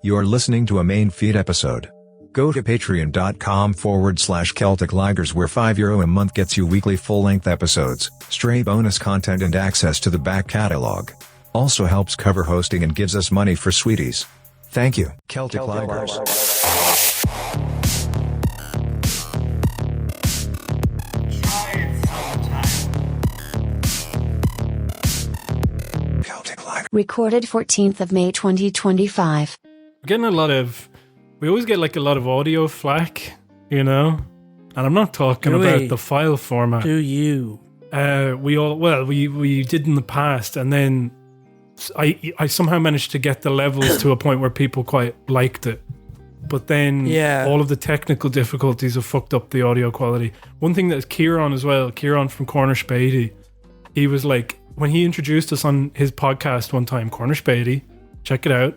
You're listening to a main feed episode. Go to patreon.com/Celtic Ligers where €5 a month gets you weekly full-length episodes, stray bonus content and access to the back catalogue. Also helps cover hosting and gives us money for sweeties. Thank you. Celtic Ligers. Recorded 14th of May 2025. We always get like a lot of audio flack, you know? And I'm not talking about the file format. Do you? We did in the past, and then I somehow managed to get the levels to a point where people quite liked it. But then all of the technical difficulties have fucked up the audio quality. One thing that is Kieran as well, Kieran from Corner Spady, he was like, when he introduced us on his podcast one time, Corner Spady, check it out,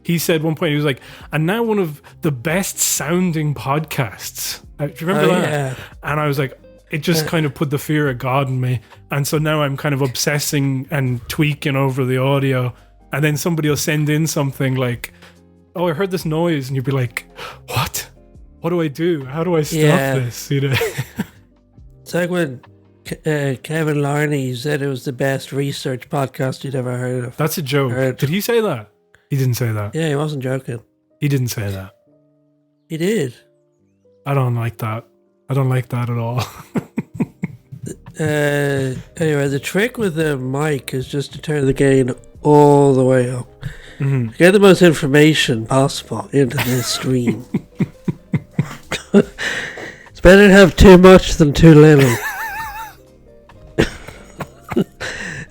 he said one point, he was like, and now one of the best sounding podcasts. Do you remember that? Yeah. And I was like, it just kind of put the fear of God in me. And so now I'm kind of obsessing and tweaking over the audio. And then somebody will send in something like, oh, I heard this noise. And you'd be like, what? What do I do? How do I stop this? You know? It's like when Kevin Larney said it was the best research podcast you'd ever heard of. That's a joke. Did he say that? He didn't say that. Yeah, he wasn't joking. He didn't say that. He did. I don't like that. I don't like that at all. Anyway, the trick with the mic is just to turn the gain all the way up. Mm-hmm. Get the most information possible into the stream. It's better to have too much than too little.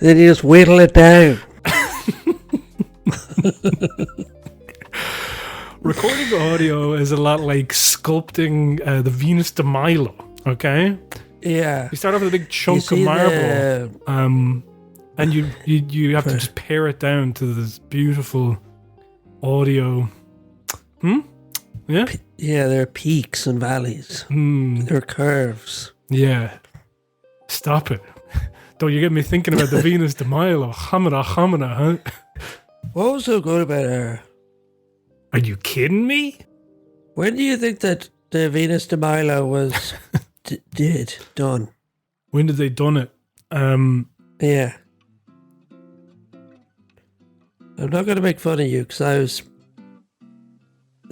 Then you just whittle it down. Recording audio is a lot like sculpting the Venus de Milo, okay? Yeah. You start off with a big chunk of marble, and you have to just pare it down to this beautiful audio. Yeah? Yeah, there are peaks and valleys. There are curves. Yeah. Stop it. Don't you get me thinking about the Venus de Milo. Hamina, huh? What was so good about her? Are you kidding me? When do you think that the Venus de Milo was done? When did they done it? Yeah. I'm not going to make fun of you because I was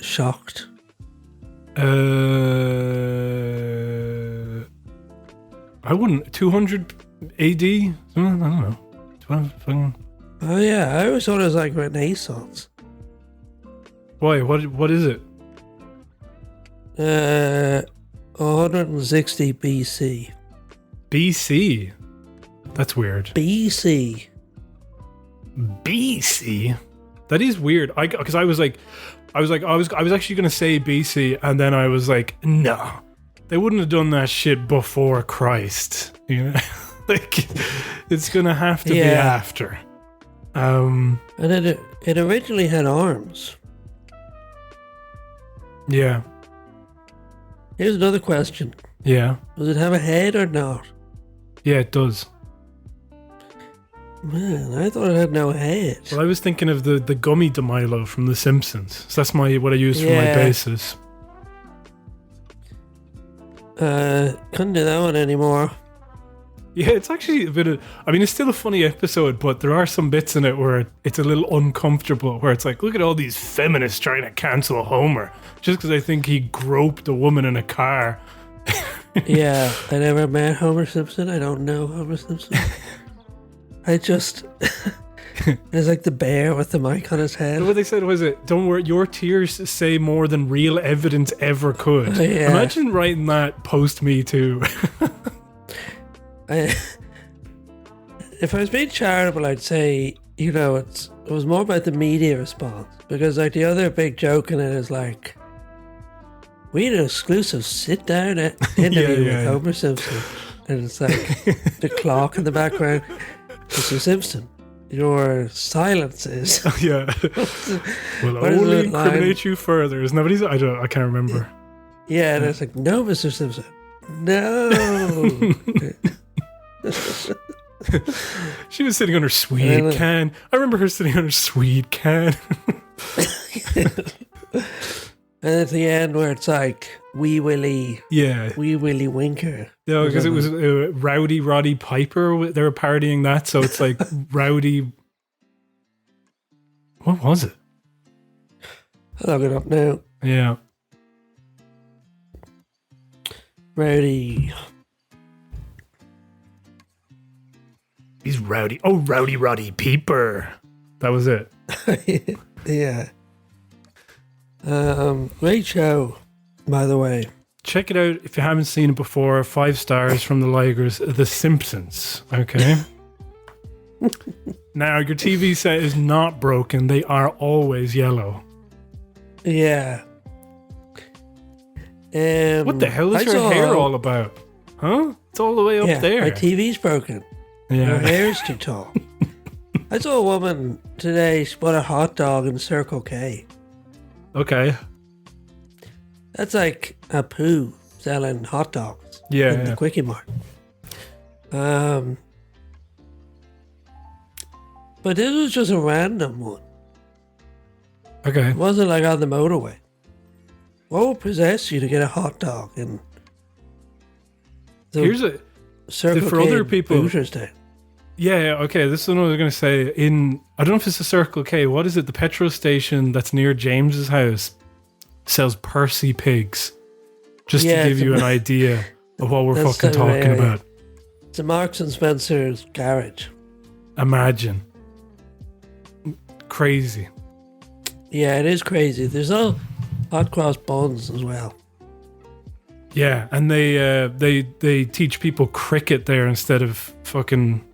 shocked. I wouldn't. 200 AD? I don't know. 12. Oh yeah, I always thought it was like Renaissance. Why? What is it? 160 BC. BC? That's weird. BC. That is weird. Because I was actually gonna say BC, and then I was like, no, they wouldn't have done that shit before Christ. You know, like it's gonna have to be after. And it originally had arms. Yeah. Here's another question. Yeah. Does it have a head or not? Yeah, it does. Man, I thought it had no head. Well, I was thinking of the gummy de Milo from The Simpsons. So that's what I use for my basis. Couldn't do that one anymore. Yeah, it's actually a bit of... I mean, it's still a funny episode, but there are some bits in it where it's a little uncomfortable, where it's like, look at all these feminists trying to cancel Homer, just because I think he groped a woman in a car. Yeah, I never met Homer Simpson. I don't know Homer Simpson. I just... It's like the bear with the mic on his head. What they said was don't worry, your tears say more than real evidence ever could. Yeah. Imagine writing that post Me Too. If I was being charitable, I'd say, you know, it was more about the media response, because like the other big joke in it is like, we had an exclusive sit-down interview with Homer Simpson, and it's like the clock in the background. Mr. Simpson, your silence is... Yeah. Will only incriminate you further. Isn't that what he's... I can't remember. Yeah, and it's like, no, Mr. Simpson. No. She was sitting on her sweet can. I remember her sitting on her sweet can. And at the end where it's like, Wee Willie Winker. Yeah, because it was Rowdy Roddy Piper. They were parodying that, so it's like Rowdy. What was it? I'll look it up now. Yeah. Rowdy. He's Rowdy. Oh, Rowdy Roddy Piper. That was it. Yeah. Great show, by the way. Check it out if you haven't seen it before. 5 stars from the Ligers. The Simpsons. Okay. Now, your TV set is not broken. They are always yellow. Yeah. What the hell is your hair all about? Huh? It's all the way up there. My TV's broken. Yeah. Her hair's too tall. I saw a woman today spot a hot dog in Circle K. Okay. That's like a poo selling hot dogs in the Quickie Mart. But this was just a random one. Okay. It wasn't like on the motorway. What would possess you to get a hot dog in Here's a Circle for K other people. Booters Day? Yeah, okay. This is what I was going to say. I don't know if it's a Circle K. What is it? The petrol station that's near James's house sells Percy pigs. Just to give you an idea of what we're fucking talking about. It's a Marks and Spencer's garage. Imagine. Crazy. Yeah, it is crazy. There's all hot cross buns as well. Yeah, and they teach people cricket there instead of fucking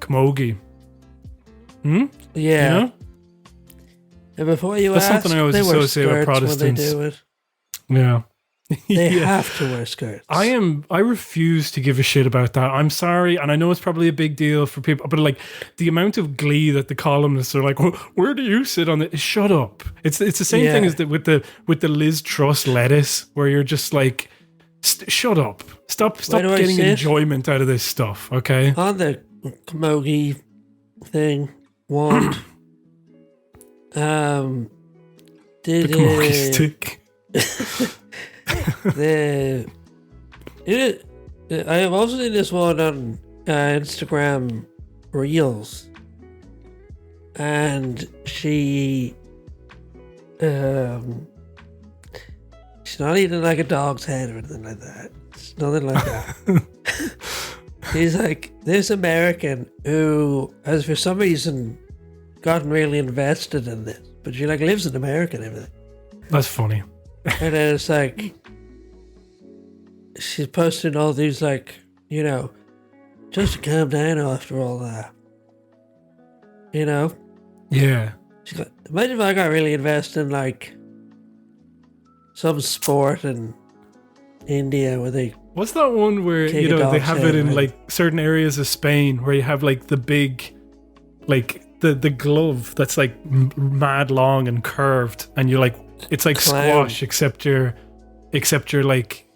camogie. Yeah. You know? And before you That's ask, something I always they wear associate with skirts when they Protestants. do it. Yeah. They have to wear skirts. I refuse to give a shit about that. I'm sorry, and I know it's probably a big deal for people, but like the amount of glee that the columnists are like, where do you sit on it? Shut up. It's the same thing as with the Liz Truss lettuce, where you're just like, shut up. Stop getting enjoyment out of this stuff, okay? On the camogie thing, wand. The camogie stick. I have also seen this one on Instagram Reels, and she's not eating like a dog's head or anything like that. It's nothing like that. He's like this American who has for some reason gotten really invested in this, but she like lives in America and everything. That's funny. And then it's like she's posting all these like, you know, just to calm down after all that. You know? Yeah. She's like, imagine if I got really invested in like some sport in India where they what's that one where you know they have it in like certain areas of Spain where you have like the big like the glove that's like mad long and curved and you're like it's like squash except you're like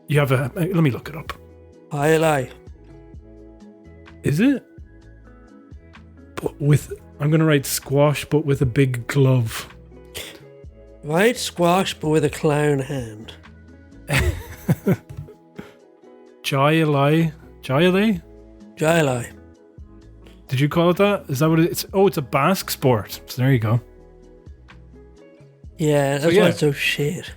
you have a let me look it up. I lie. Is it? But with I'm gonna write squash but with a big glove. Right, squash but with a clown hand. Jai-alai? Did you call it that? Is that what it's? Oh, it's a Basque sport. So there you go. Yeah, that's why it's so shit.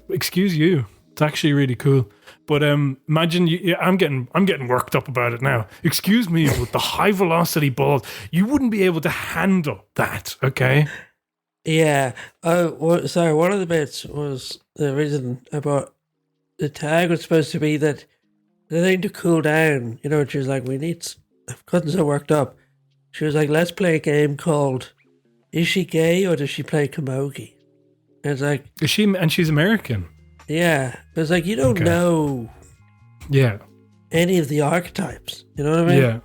Excuse you. It's actually really cool. But imagine I'm getting worked up about it now. Excuse me, with the high velocity balls, you wouldn't be able to handle that, okay? Yeah. Sorry, one of the bits was the reason I bought the tag was supposed to be that the thing to cool down, you know, she was like, I've gotten so worked up. She was like, let's play a game called Is She Gay or Does She Play Camogie? And it's like, she's American. Yeah. But it's like, you don't know any of the archetypes. You know what I mean? Yeah.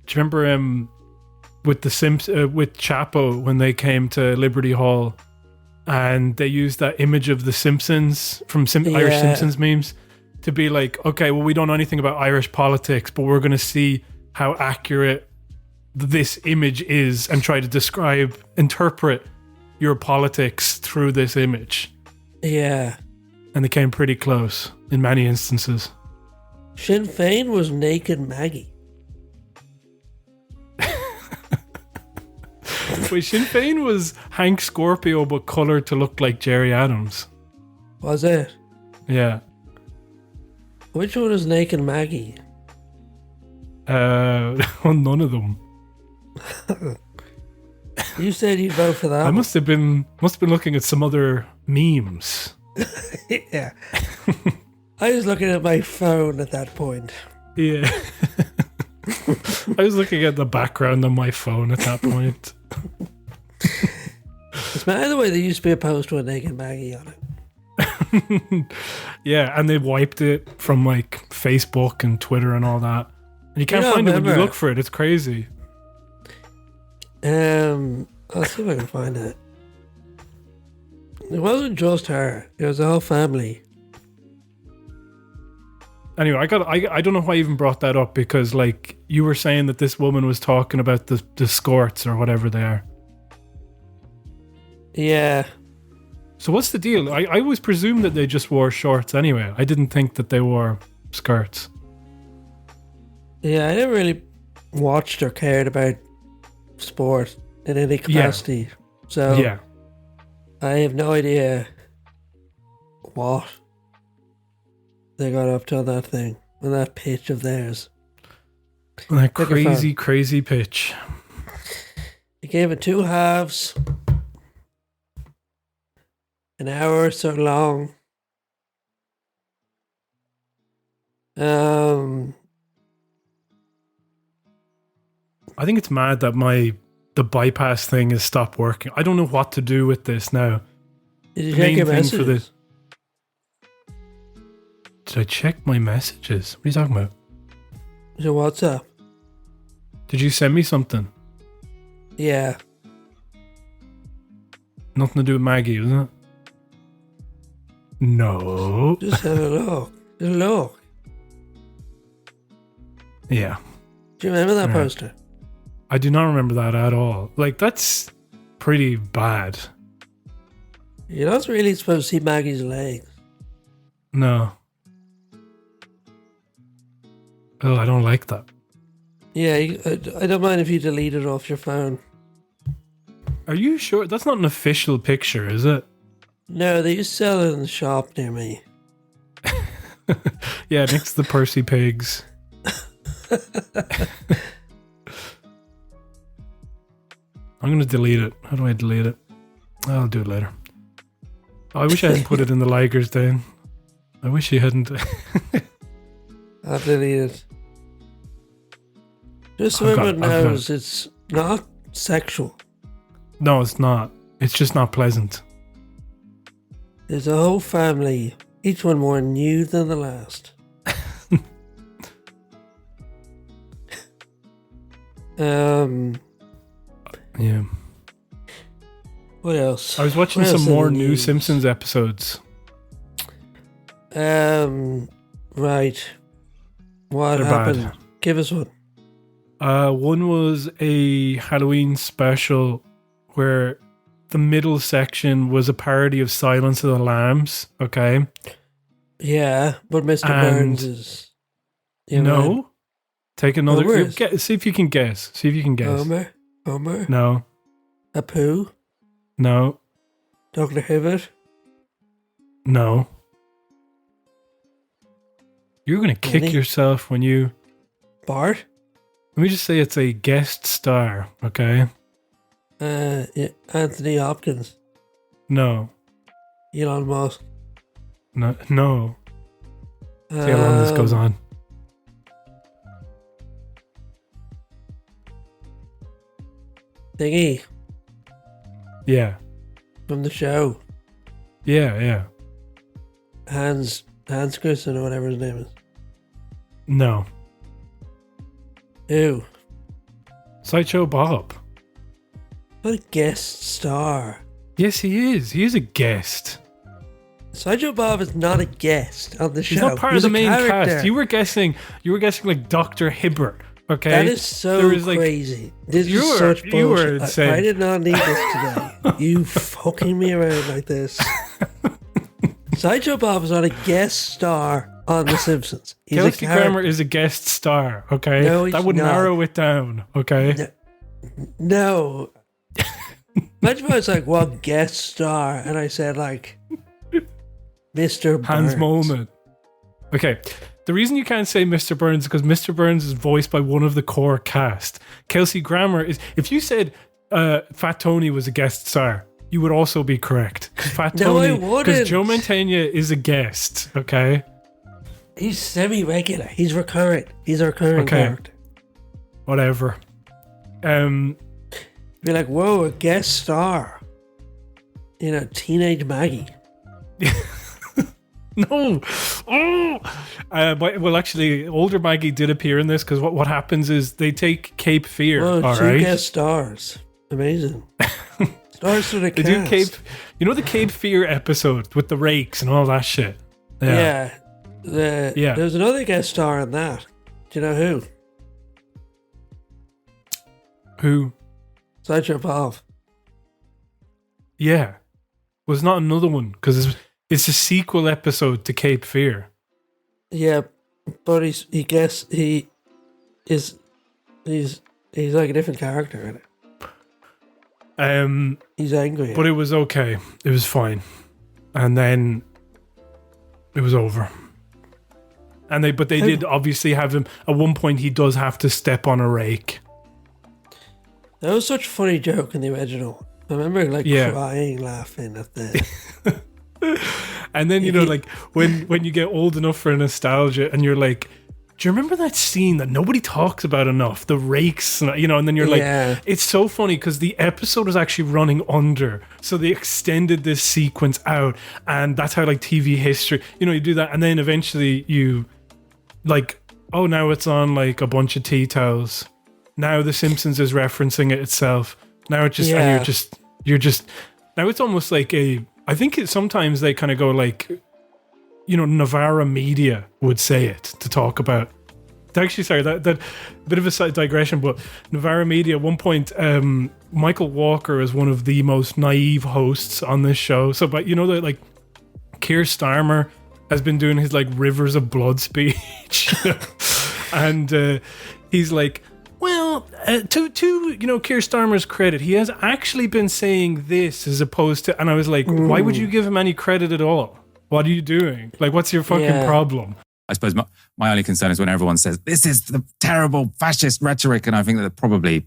Do you remember with with Chapo when they came to Liberty Hall and they used that image of the Simpsons from Irish Simpsons memes to be like, okay, well, we don't know anything about Irish politics, but we're going to see how accurate this image is and try to interpret your politics through this image. Yeah. And they came pretty close in many instances. Sinn Féin was Naked Maggie. Wait, Sinn Féin was Hank Scorpio but coloured to look like Jerry Adams. Was it? Yeah. Which one was Naked Maggie? None of them. You said you'd vote for that. I must have been looking at some other memes. Yeah. I was looking at my phone at that point. Yeah. I was looking at the background on my phone at that point. It's mad the way there used to be a post with Naked Maggie on it. Yeah, and they wiped it from like Facebook and Twitter and all that. And you can't find it when you look for it. It's crazy. I'll see if I can find it. It wasn't just her. It was the whole family. Anyway, I don't know why I even brought that up, because like you were saying that this woman was talking about the skirts or whatever they are. Yeah. So what's the deal? I always presumed that they just wore shorts anyway. I didn't think that they wore skirts. Yeah, I never really watched or cared about sport in any capacity. Yeah. So yeah. I have no idea what they got up to on that thing, on that pitch of theirs. That crazy pitch. They gave it 2 halves. An hour or so long. I think it's mad that the bypass thing has stopped working. I don't know what to do with this now. Did you check your messages? Did I check my messages? What are you talking about? Your WhatsApp. Did you send me something? Yeah. Nothing to do with Maggie, isn't it? No. Just have a look. Just look. Yeah. Do you remember that poster? I do not remember that at all. Like, that's pretty bad. You're not really supposed to see Maggie's legs. No. Oh, I don't like that. Yeah, I don't mind if you delete it off your phone. Are you sure? That's not an official picture, is it? No, they used to sell it in the shop near me. Yeah, next to the Percy Pigs. I'm going to delete it. How do I delete it? I'll do it later. Oh, I wish I hadn't put it in the Ligers then. I wish you hadn't. I'll delete it. Just so everyone knows, it's not sexual. No, it's not. It's just not pleasant. There's a whole family, each one more nude than the last. Yeah. What else? I was watching some more new Simpsons episodes. Right. What They're happened? bad. Give us one. One was a Halloween special where the middle section was a parody of Silence of the Lambs. Okay. Yeah, but Mr. Burns is. No. Man. Take another. See if you can guess. See if you can guess. Homer. No. Apu. No. Dr. Hibbert. No. You're going to kick yourself when you... Bart? Let me just say it's a guest star, okay? Yeah, Anthony Hopkins. No. Elon Musk. No. See how long this goes on. Thingy. Yeah. From the show. Yeah. Hans Christian or whatever his name is. No. Who? Sideshow Bob. Not a guest star. Yes, he is. He is a guest. Sideshow Bob is not a guest on the show. He's not part of the main cast. You were guessing like Dr. Hibbert Okay, that is so crazy. This is such bullshit. You were insane. I did not need this today. You fucking me around like this. Sideshow Bob is not a guest star on The Simpsons. He's Kelsey Grammer is a guest star. Okay, no, that would narrow it down. Okay, no. Imagine if I was like, "What guest star?" and I said like, "Mr. Burns." Hans Moment. Okay. The reason you can't say Mr. Burns is because Mr. Burns is voiced by one of the core cast. Kelsey Grammer is... If you said Fat Tony was a guest star, you would also be correct. Fat Tony... Because Joe Mantegna is a guest, okay? He's semi-regular. He's recurrent. He's a recurring character. Whatever. Be like, whoa, a guest star. You know, Teenage Maggie. No. Oh. Well, actually, older Maggie did appear in this because what happens is they take Cape Fear. Oh, all two right? guest stars. Amazing. Stars for the cast. They do Cape. You know the Cape Fear episode with the rakes and all that shit. Yeah. There's another guest star in that. Do you know who? Who? Sideshow Bob. Yeah. Was not another one because it's a sequel episode to Cape Fear. Yeah, but he's like a different character in it. He's angry. But it was okay. It was fine. And then it was over. And they did obviously have him at one point. He does have to step on a rake. That was such a funny joke in the original. I remember crying, laughing at the. And then, you know, like when you get old enough for nostalgia and you're like, do you remember that scene that nobody talks about enough? The rakes, you know, and then you're like, it's so funny because the episode was actually running under. So they extended this sequence out. And that's how like TV history, you know, you do that. And then eventually you like, oh, now it's on like a bunch of tea towels. Now The Simpsons is referencing it itself. Now it just, and you're just, now it's almost like I think sometimes they kind of go like, you know, Navarra media would say it to talk about. Actually, sorry, that bit of a side digression, but Navarra media at one point, Michael Walker is one of the most naive hosts on this show. So, but you know that like Keir Starmer has been doing his like Rivers of Blood speech, and he's like, well, to you know, Keir Starmer's credit, he has actually been saying this as opposed to, and I was like, why would you give him any credit at all? What are you doing? Like, what's your fucking problem? I suppose my only concern is when everyone says, this is the terrible fascist rhetoric, and I think that probably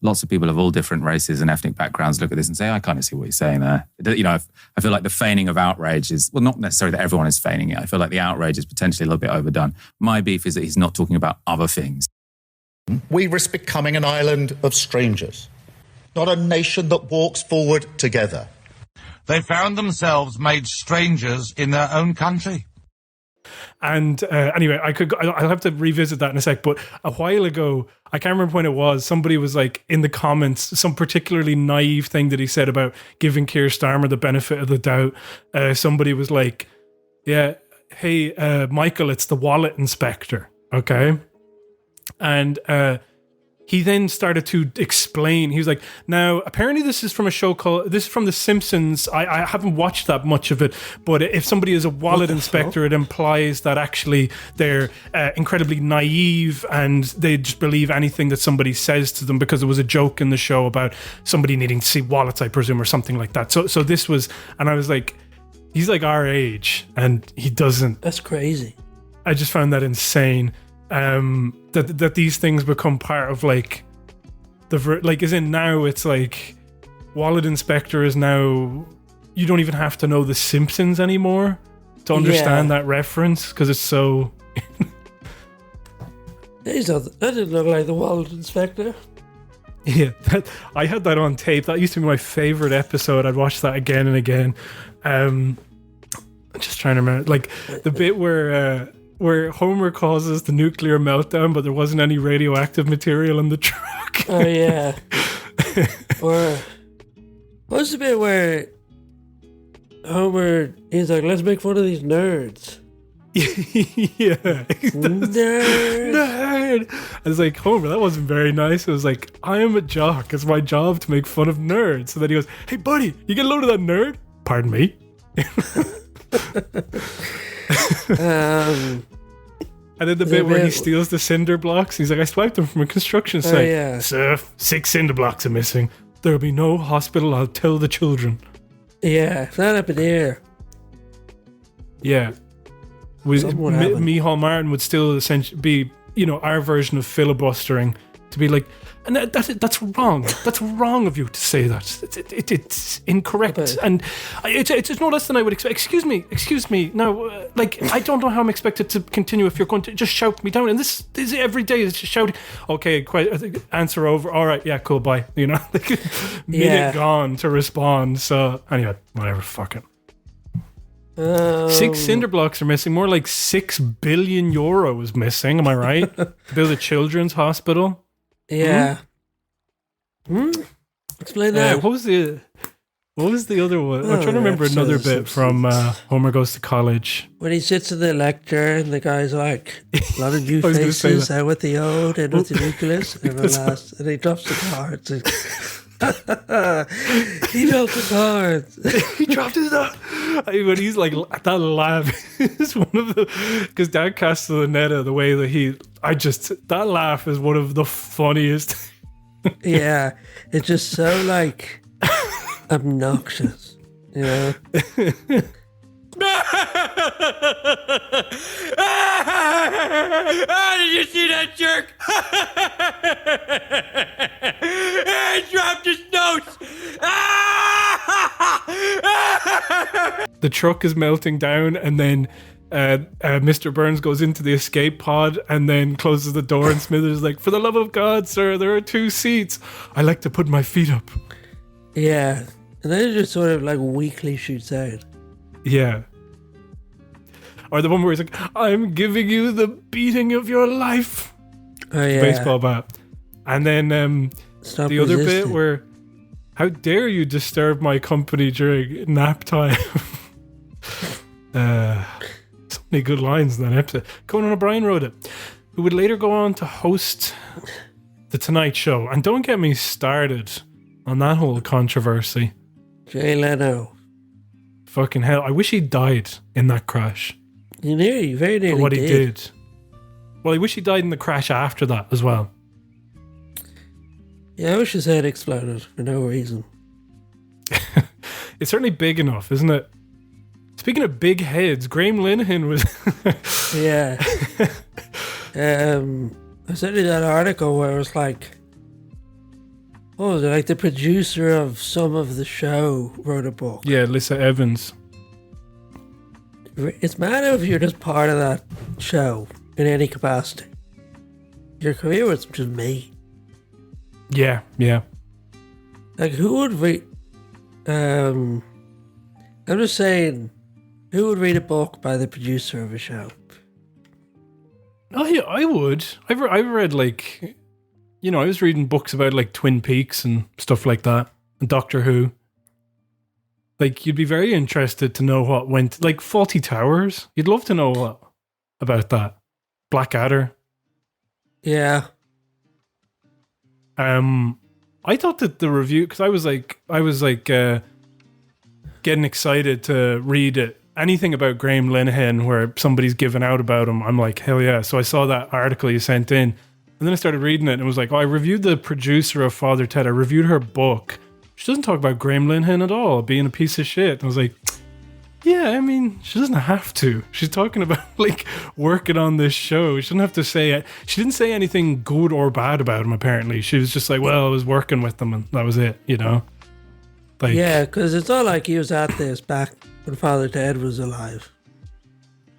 lots of people of all different races and ethnic backgrounds look at this and say, I kind of see what you're saying there. You know, I feel like the feigning of outrage is, well, not necessarily that everyone is feigning it. I feel like the outrage is potentially a little bit overdone. My beef is that he's not talking about other things. We risk becoming an island of strangers, not a nation that walks forward together. They found themselves made strangers in their own country. And anyway, I'll have to revisit that in a sec. But a while ago, I can't remember when it was, somebody was like in the comments, some particularly naive thing that he said about giving Keir Starmer the benefit of the doubt. Somebody was like, yeah, hey, Michael, it's the wallet inspector. Okay. And he then started to explain. He was like, now, apparently this is from a show this is from The Simpsons. I haven't watched that much of it, but if somebody is a wallet inspector, it implies that actually they're incredibly naive and they just believe anything that somebody says to them because there was a joke in the show about somebody needing to see wallets, I presume, or something like that. So this was, and I was like, he's like our age and he doesn't. That's crazy. I just found that insane. That these things become part of like like as in now it's like wallet inspector is now, you don't even have to know The Simpsons anymore to understand that reference because it's so that didn't look like the wallet inspector. Yeah, I had that on tape. That used to be my favorite episode. I'd watch that again and again. I'm just trying to remember like the bit where Homer causes the nuclear meltdown, but there wasn't any radioactive material in the truck. Oh, yeah. Or what's the bit where Homer is like, let's make fun of these nerds. Yeah. Nerd. I was like, Homer, that wasn't very nice. I was like, I am a jock. It's my job to make fun of nerds. So then he goes, hey, buddy, you get a load of that nerd? Pardon me? And then the bit where he steals the cinder blocks, he's like, I swiped them from a construction site. Yeah. Sir, 6 cinder blocks are missing. There'll be no hospital. I'll tell the children. Yeah, if that happened here. Yeah. Micheál Martin would still essentially be, our version of filibustering, to be like, and that's wrong. That's wrong of you to say that. It's incorrect, and it's no less than I would expect. Excuse me. No, I don't know how I'm expected to continue if you're going to just shout me down. And this is every day. It's just shouting. Okay, answer over. All right, yeah, cool, bye. Minute gone to respond. So anyway, whatever. Fuck it. 6 cinder blocks are missing. More like €6 billion is missing. Am I right? To build a children's hospital. Yeah. Explain that. What was the other one? I'm trying to remember another bit from Homer Goes to College. When he sits in the lecture and the guy's like, a lot of new faces, out with the old, and with the nucleus, and the last, and he drops the cards. He dropped the cards. He dropped his when he's like, that laugh is one of the, because Dan Castellaneta, the way that that laugh is one of the funniest. Yeah, it's just so like obnoxious, Did you see that jerk? He dropped his notes. The truck is melting down, and then Mr. Burns goes into the escape pod and then closes the door, and Smithers is like, for the love of God, sir, there are 2 seats. I like to put my feet up. Yeah. And then it just sort of like weakly shoots out. Yeah. Or the one where he's like, I'm giving you the beating of your life. Oh, yeah. Baseball bat. And then the other bit where, how dare you disturb my company during nap time? So many good lines in that episode. Conan O'Brien wrote it, who would later go on to host The Tonight Show. And don't get me started on that whole controversy. Jay Leno. Fucking hell. I wish he died in that crash. You very nearly for what he did. Well, I wish he died in the crash after that as well. Yeah, I wish his head exploded for no reason. It's certainly big enough, isn't it? Speaking of big heads, Graham Linehan was... Yeah. I sent you that article where it was like, like the producer of some of the show wrote a book. Yeah, Lisa Evans. It's mad if you're just part of that show in any capacity. Your career was just me. Yeah. Like, who would read... I'm just saying, who would read a book by the producer of a show? Oh, yeah, I would. I've read, like... I was reading books about, like, Twin Peaks and stuff like that. And Doctor Who. Like, you'd be very interested to know what went... Like, Fawlty Towers. You'd love to know about that. Blackadder. Yeah. I thought that the review... Because I was getting excited to read it. Anything about Graham Linehan where somebody's given out about him, I'm like, hell yeah. So I saw that article you sent in. And then I started reading it and it was like, I reviewed the producer of Father Ted. I reviewed her book. She doesn't talk about Graham Linehan at all, being a piece of shit. And I was like, yeah, I mean, she doesn't have to. She's talking about, like, working on this show. She doesn't have to say it. She didn't say anything good or bad about him, apparently. She was just like, well, I was working with them and that was it, Like, yeah, because it's not like he was at this back when Father Ted was alive.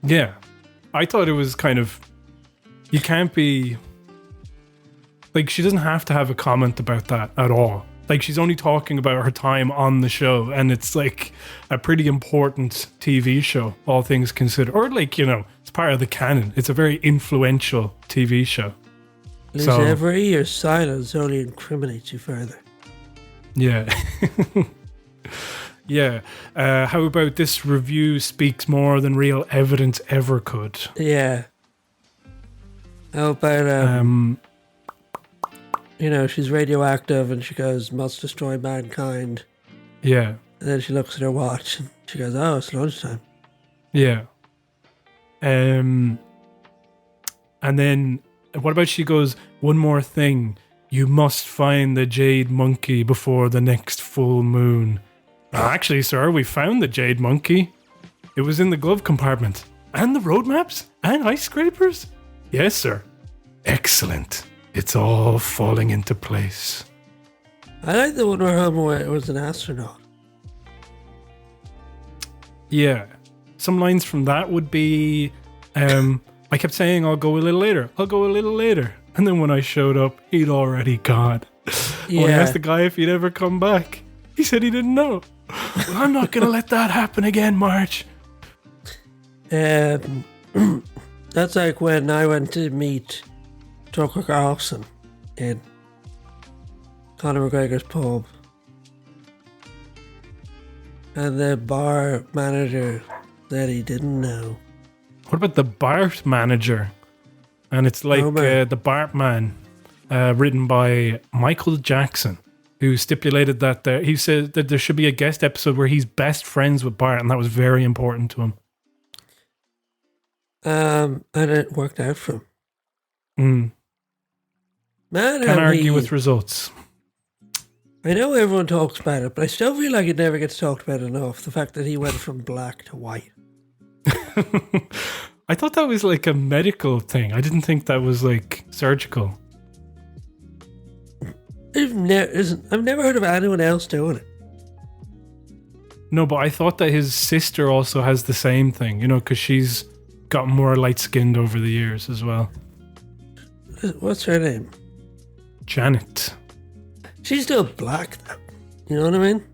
Yeah. I thought it was kind of... You can't be... Like, she doesn't have to have a comment about that at all. Like, she's only talking about her time on the show, and it's, like, a pretty important TV show, all things considered. Or, like, it's part of the canon. It's a very influential TV show. Liz Every, your silence only incriminates you further. Yeah. Yeah. How about this review speaks more than real evidence ever could? Yeah. How about, she's radioactive and she goes, must destroy mankind. Yeah. And then she looks at her watch and she goes, oh, it's lunchtime. Yeah. And then what about she goes, one more thing. You must find the jade monkey before the next full moon. Actually, sir, we found the jade monkey. It was in the glove compartment. And the road maps? And ice scrapers? Yes, sir. Excellent. It's all falling into place. I like the one where Homer was an astronaut. Yeah. Some lines from that would be, I kept saying, I'll go a little later. I'll go a little later. And then when I showed up, he'd already gone. Yeah. I asked the guy if he'd ever come back. He said he didn't know. Well, I'm not going to let that happen again, Marge. That's like when I went to meet Tucker Carlson in Conor McGregor's pub. And the bar manager said he didn't know. What about the Bart manager? And it's like the Bartman, written by Michael Jackson, who stipulated that he said that there should be a guest episode where he's best friends with Bart, and that was very important to him. And it worked out for him. Man, Can't argue with results. I know everyone talks about it, but I still feel like it never gets talked about enough. The fact that he went from black to white. I thought that was like a medical thing. I didn't think that was like surgical. I've never heard of anyone else doing it. No, but I thought that his sister also has the same thing, because she's gotten more light-skinned over the years as well. What's her name? Janet. She's still black, though. You know what I mean?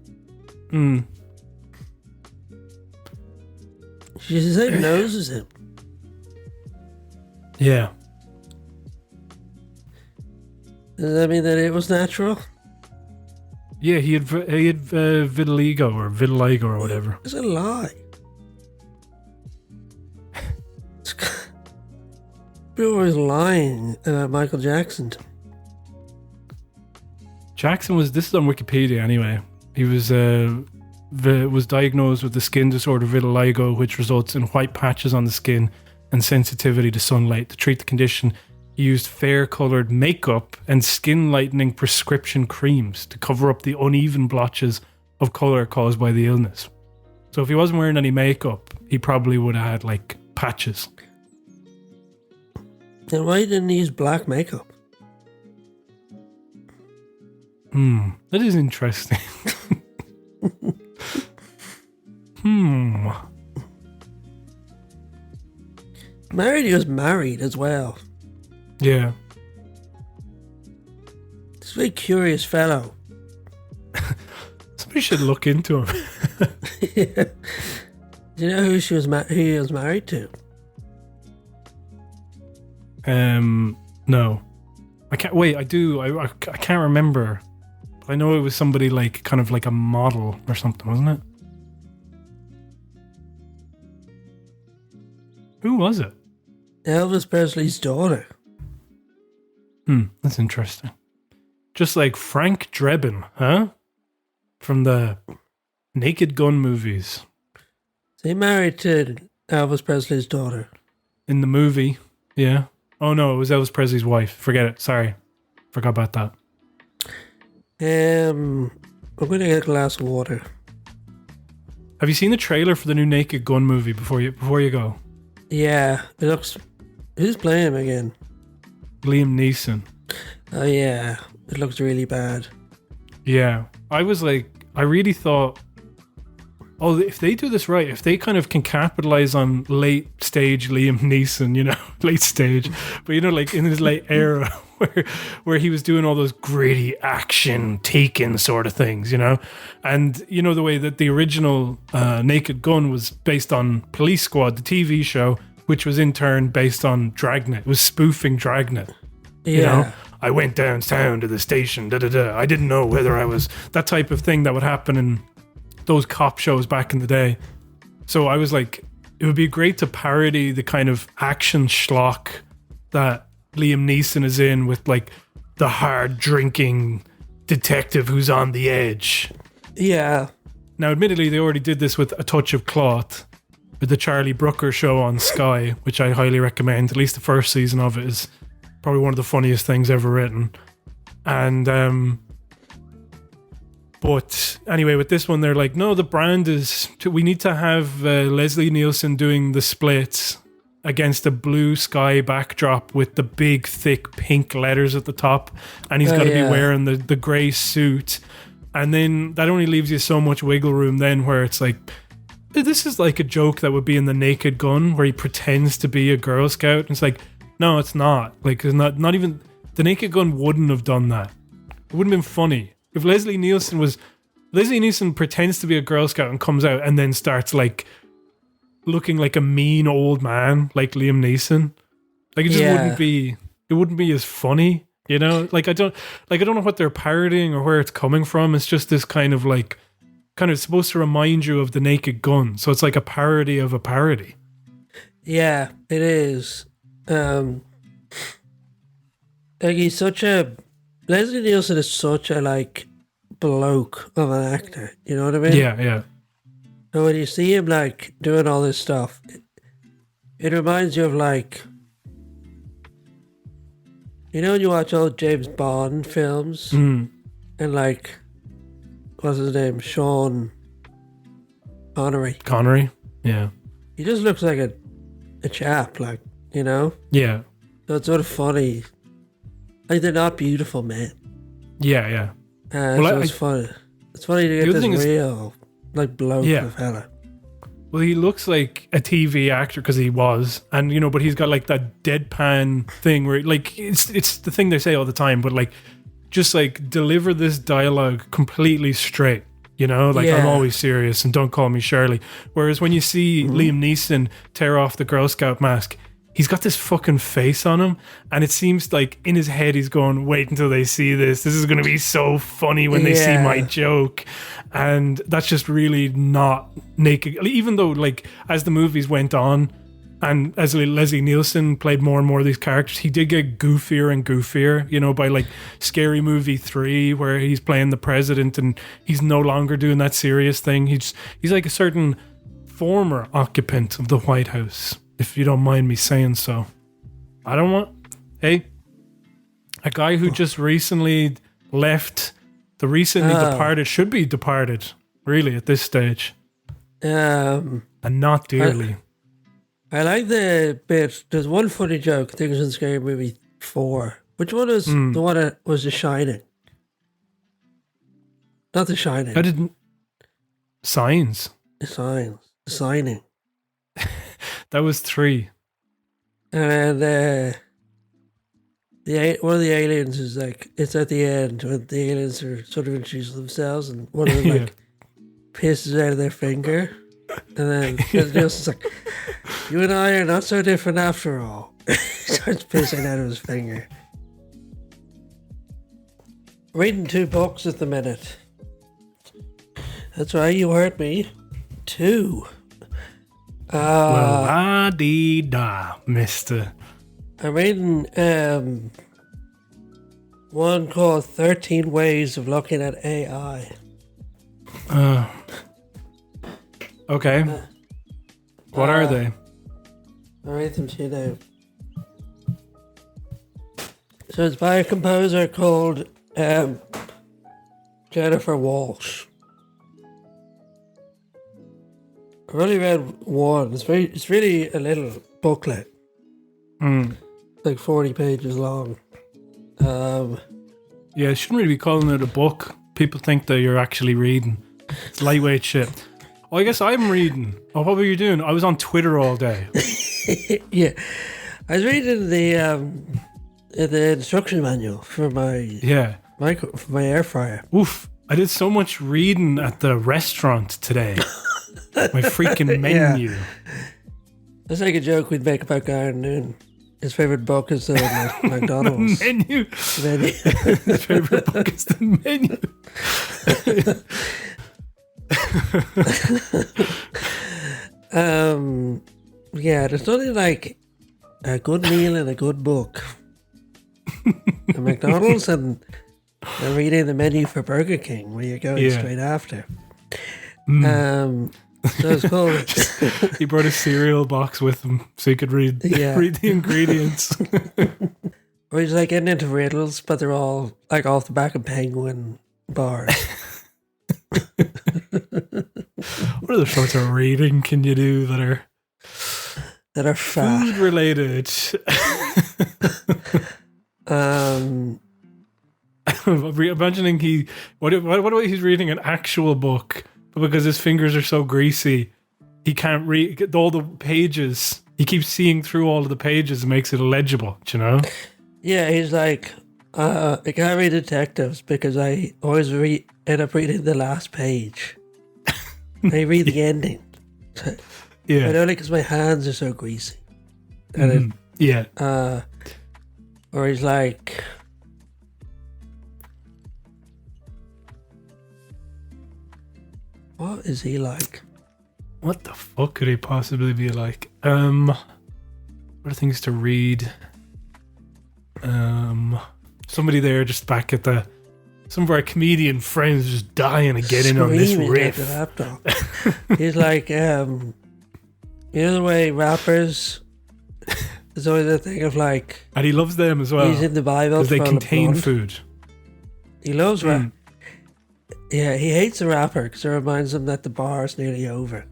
She's the same nose as him. Yeah. Does that mean that it was natural? Yeah, he had vitiligo or whatever. It's a lie. People were lying about Michael Jackson. Jackson this is on Wikipedia anyway. He was diagnosed with the skin disorder vitiligo, which results in white patches on the skin and sensitivity to sunlight. To treat the condition, he used fair-coloured makeup and skin-lightening prescription creams to cover up the uneven blotches of colour caused by the illness. So if he wasn't wearing any makeup, he probably would have had, like, patches. Then why didn't he use black makeup? That is interesting. He was married as well. Yeah. He's a very curious fellow. Somebody should look into him. Yeah. Do you know who he was married to? No. I can't. Wait, I do. I can't remember. But I know it was somebody like kind of like a model or something, wasn't it? Who was it? Elvis Presley's daughter. That's interesting. Just like Frank Drebin, huh? From the Naked Gun movies. So he married to Elvis Presley's daughter. In the movie, yeah. Oh no, it was Elvis Presley's wife. Forget it. Sorry. Forgot about that. I'm going to get a glass of water. Have you seen the trailer for the new Naked Gun movie before you go? Yeah, it looks... Who's playing him again? Liam Neeson. Oh yeah, it looks really bad. Yeah. I really thought, if they do this right, if they kind of can capitalize on late stage Liam Neeson, late stage, but like in his late era where he was doing all those gritty action Taken sort of things, and the way that the original Naked Gun was based on Police Squad, the TV show, which was in turn based on Dragnet. It was spoofing Dragnet. Yeah. I went downtown to the station, I didn't know whether I was... That type of thing that would happen in those cop shows back in the day. So I was like, it would be great to parody the kind of action schlock that Liam Neeson is in, with like the hard drinking detective who's on the edge. Yeah. Now, admittedly, they already did this with A Touch of Cloth, with the Charlie Brooker show on Sky, which I highly recommend. At least the first season of it is probably one of the funniest things ever written. And but anyway, with this one, they're like, no, the brand is... we need to have Leslie Nielsen doing the splits against a blue sky backdrop with the big, thick pink letters at the top. And he's got to be wearing the grey suit. And then that only leaves you so much wiggle room then, where it's like, this is like a joke that would be in The Naked Gun, where he pretends to be a Girl Scout. And it's like, no, it's not. Like, it's not even... The Naked Gun wouldn't have done that. It wouldn't have been funny. If Leslie Nielsen pretends to be a Girl Scout and comes out and then starts like looking like a mean old man like Liam Neeson, like it just wouldn't be as funny, you know? Like I don't know what they're parodying or where it's coming from. It's just this kind of supposed to remind you of The Naked Gun. So it's like a parody of a parody. Yeah, it is. Like Leslie Nielsen is such a like bloke of an actor, you know what I mean? Yeah. And when you see him like doing all this stuff, it reminds you of like, you know, when you watch old James Bond films and like, what's his name? Sean Connery. Yeah. He just looks like a chap, like, you know? Yeah. So it's sort of funny. Like, they're not beautiful men. Yeah. So it's funny. It's funny to get this real, like, bloke of a fella. Well, he looks like a TV actor because he was, and you know, but he's got like that deadpan thing where, like, it's the thing they say all the time, but like, just like deliver this dialogue completely straight. You know, like, I'm always serious and don't call me Shirley. Whereas when you see Liam Neeson tear off the Girl Scout mask, he's got this fucking face on him, and it seems like in his head he's going, wait until they see this. This is going to be so funny when they see my joke. And that's just really not naked. Even though, like, as the movies went on, and as Leslie Nielsen played more and more of these characters, he did get goofier and goofier, you know, by like Scary Movie 3, where he's playing the president and he's no longer doing that serious thing. He's like a certain former occupant of the White House, if you don't mind me saying so. A guy who just recently left, the recently departed, should be departed, really, at this stage. And not dearly. I like the bit. There's one funny joke. I think it was in Scary Movie 4. Which one was the one that was The Shining? Not The Shining. I didn't. Signs. The Signing. That was 3. And one of the aliens is like, it's at the end when the aliens are sort of introducing themselves, and one of them like pisses out of their finger. And then Nielsen's like, you and I are not so different after all. Starts pissing out of his finger. Reading 2 books at the minute. That's right, you heard me. 2. Well, la-dee-da, mister. I'm reading one called 13 Ways of Looking at AI. Okay. What are they? I'll read them to you now. So it's by a composer called Jennifer Walsh. I've only read one. It's really a little booklet. Like 40 pages long. Yeah, I shouldn't really be calling it a book. People think that you're actually reading. It's lightweight shit. Oh, I guess I'm reading. Oh, what were you doing? I was on Twitter all day. Yeah. I was reading the instruction manual for my for my air fryer. Oof. I did so much reading at the restaurant today. My freaking menu. That's like a joke we'd make about Garen Noon. His favorite book is the McDonald's menu. His favorite book is the menu. Yeah, there's nothing like a good meal and a good book. At McDonald's and reading the menu for Burger King, where you're going straight after. So it's called. He brought a cereal box with him so he could read the ingredients. Or he's like getting into riddles, but they're all like off the back of Penguin bars. What other sorts of reading can you do that are fat? Food related? I'm imagining what about he's reading an actual book, but because his fingers are so greasy, he can't read all the pages. He keeps seeing through all of the pages and makes it illegible, do you know? Yeah, he's like, I can't read detectives because I always end up reading the last page. I read the ending. Yeah. But only because my hands are so greasy. And or he's like, what is he like? What the fuck could he possibly be like? What are things to read? Somebody there just back at some of our comedian friends just dying to get in on this riff. The laptop. He's like, you know the way rappers, there's always a thing of like, and he loves them as well. He's in the Bible because they contain food. He loves rap. Yeah, he hates the rapper because it reminds him that the bar is nearly over.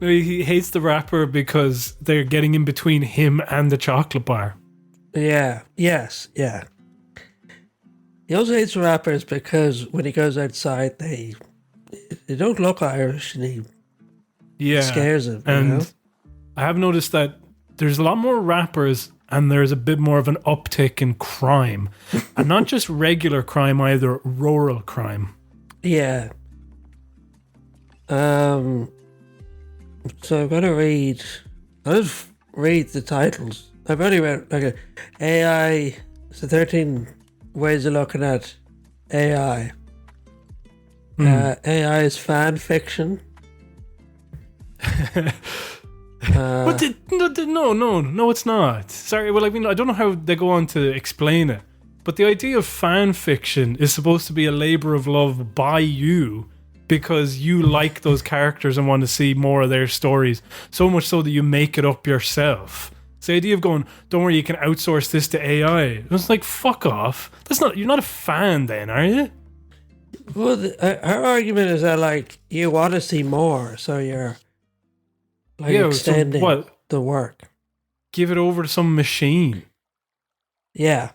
No, he hates the rapper because they're getting in between him and the chocolate bar. Yeah. Yes. Yeah. He also hates the rappers because when he goes outside, they don't look Irish, and he scares him. And you know? I have noticed that there's a lot more rappers, and there's a bit more of an uptick in crime, and not just regular crime either, rural crime. Yeah. So I've got to read. I'll just read the titles. I've only read like AI. So 13 ways of looking at AI. AI is fan fiction. But no, it's not. Sorry, well, I mean, I don't know how they go on to explain it, but the idea of fan fiction is supposed to be a labor of love by you because you like those characters and want to see more of their stories, so much so that you make it up yourself. It's the idea of going, don't worry, you can outsource this to AI. It's like, fuck off. You're not a fan then, are you? Well, her argument is that like you want to see more, so you're like extending the work. Give it over to some machine. Yeah.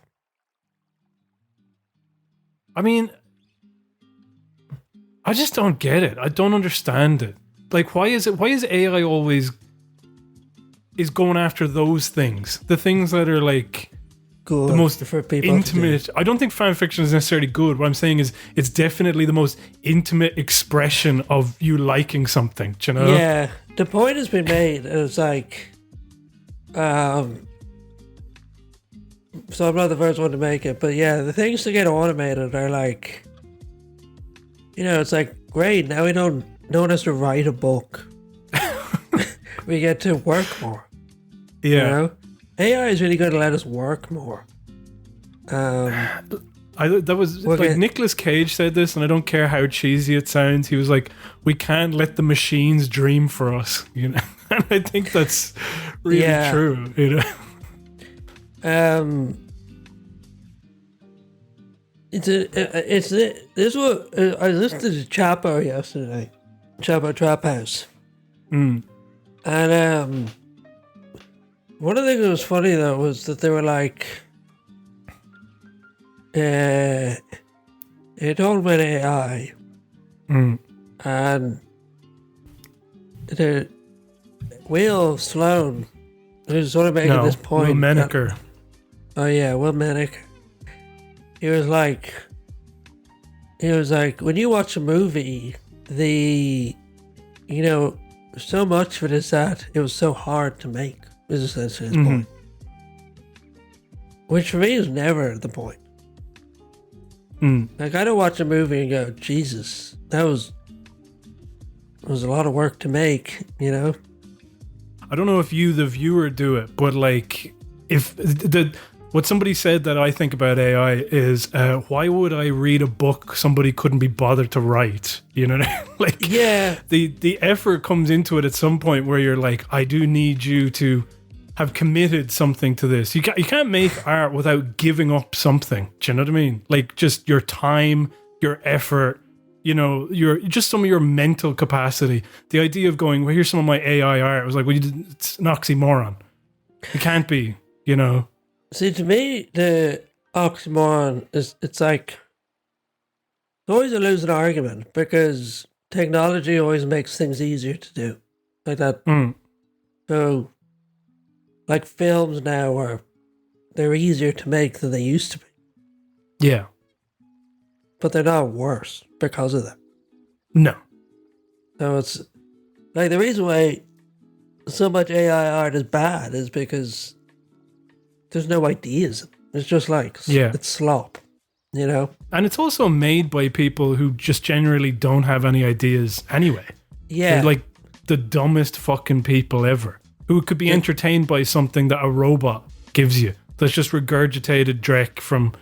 I mean, I just don't get it. I don't understand it. Like, why is AI always is going after those things? The things that are like good the most for people intimate. I don't think fan fiction is necessarily good. What I'm saying is it's definitely the most intimate expression of you liking something. Do you know? Yeah. The point has been made. It's like, so I'm not the first one to make it, but yeah, the things that get automated are like, you know, it's like, great, now no one has to write a book. We get to work more. Yeah. You know? AI is really going to let us work more. Nicolas Cage said this, and I don't care how cheesy it sounds. He was like, "We can't let the machines dream for us," you know. And I think that's really true. You know. This was I listened to Chapo yesterday, Chapo Trap House, and one of the things that was funny though was that they were like, it all went AI, and the Will Sloan, who's sort of making this point. Will Menaker. Will Menaker. He was like, when you watch a movie, so much of it is that it was so hard to make, is essentially his point. Which for me is never the point. Like, I don't watch a movie and go, Jesus, that was a lot of work to make, you know? I don't know if you, the viewer, do it, but like, if what somebody said that I think about AI is, why would I read a book somebody couldn't be bothered to write? You know what I mean? Like, yeah, the effort comes into it at some point where you're like, I do need you to have committed something to this. You can't make art without giving up something. Do you know what I mean? Like, just your time, your effort, you know, just some of your mental capacity. The idea of going, well, here's some of my AI art. I was like, well, it's an oxymoron. It can't be, you know. See, to me, the oxymoron is, it's like, it's always a losing argument because technology always makes things easier to do. Like that. So, like films now they're easier to make than they used to be. Yeah. But they're not worse because of that. No. So it's like the reason why so much AI art is bad is because there's no ideas. It's just like, it's slop, you know? And it's also made by people who just generally don't have any ideas anyway. Yeah. They're like the dumbest fucking people ever who could be entertained by something that a robot gives you that's just regurgitated dreck from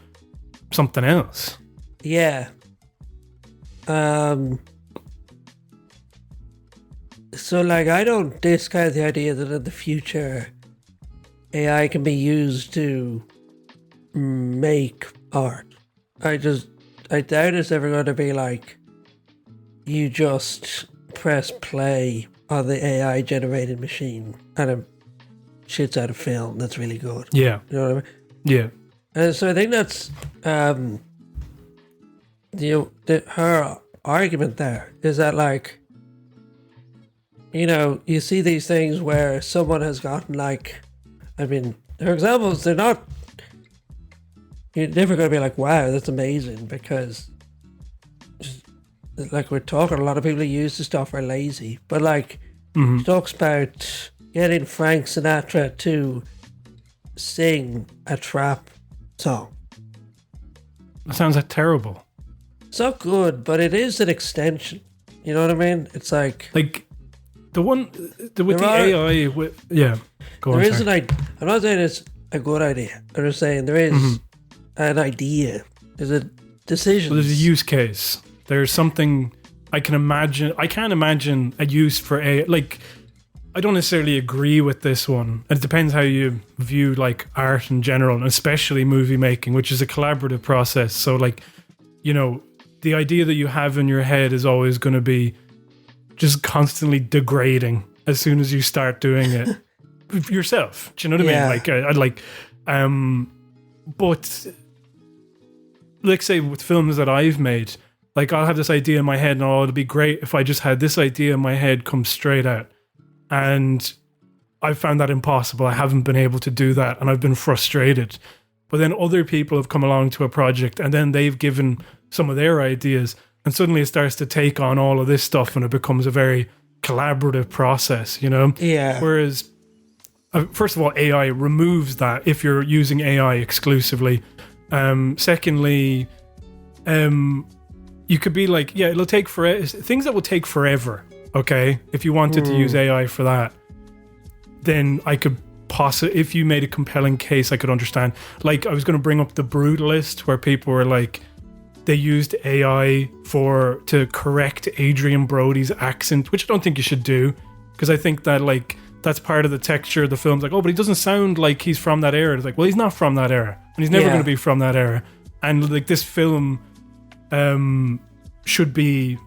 something else. Yeah. So, like, I don't discount the idea that in the future AI can be used to make art. I doubt it's ever going to be like you just press play on the AI generated machine and it shits out a film that's really good. Yeah. You know what I mean? Yeah. And so I think that's her argument there is that, like, you know, you see these things where someone has gotten, like, I mean, her examples, they're not, you're never going to be like, wow, that's amazing, because like we're talking, a lot of people who use the stuff are lazy, but like she talks about getting Frank Sinatra to sing a trap song. That sounds like terrible. It's not good, but it is an extension. You know what I mean? It's like the one with the AI. Go on. There is I'm not saying it's a good idea. I'm just saying there is an idea. There's a decision. Well, there's a use case. There's something I can imagine. I can't imagine a use for AI. Like, I don't necessarily agree with this one. It depends how you view like art in general, and especially movie making, which is a collaborative process. So, like, you know, the idea that you have in your head is always going to be just constantly degrading as soon as you start doing it yourself. Do you know what I mean? But like, say with films that I've made, like, I'll have this idea in my head and it'd be great if I just had this idea in my head come straight out. And I've found that impossible. I haven't been able to do that and I've been frustrated. But then other people have come along to a project and then they've given some of their ideas and suddenly it starts to take on all of this stuff and it becomes a very collaborative process, you know? Yeah. Whereas, first of all, AI removes that if you're using AI exclusively. Secondly, you could be like, yeah, it'll take forever. Things that will take forever, okay? If you wanted to use AI for that, then I could possibly, if you made a compelling case, I could understand. Like, I was going to bring up The Brutalist, where people were like, they used AI to correct Adrian Brody's accent, which I don't think you should do, because I think that, like, that's part of the texture of the film's like, oh, but he doesn't sound like he's from that era. It's like, well, he's not from that era, and he's never going to be from that era. And like, this film should be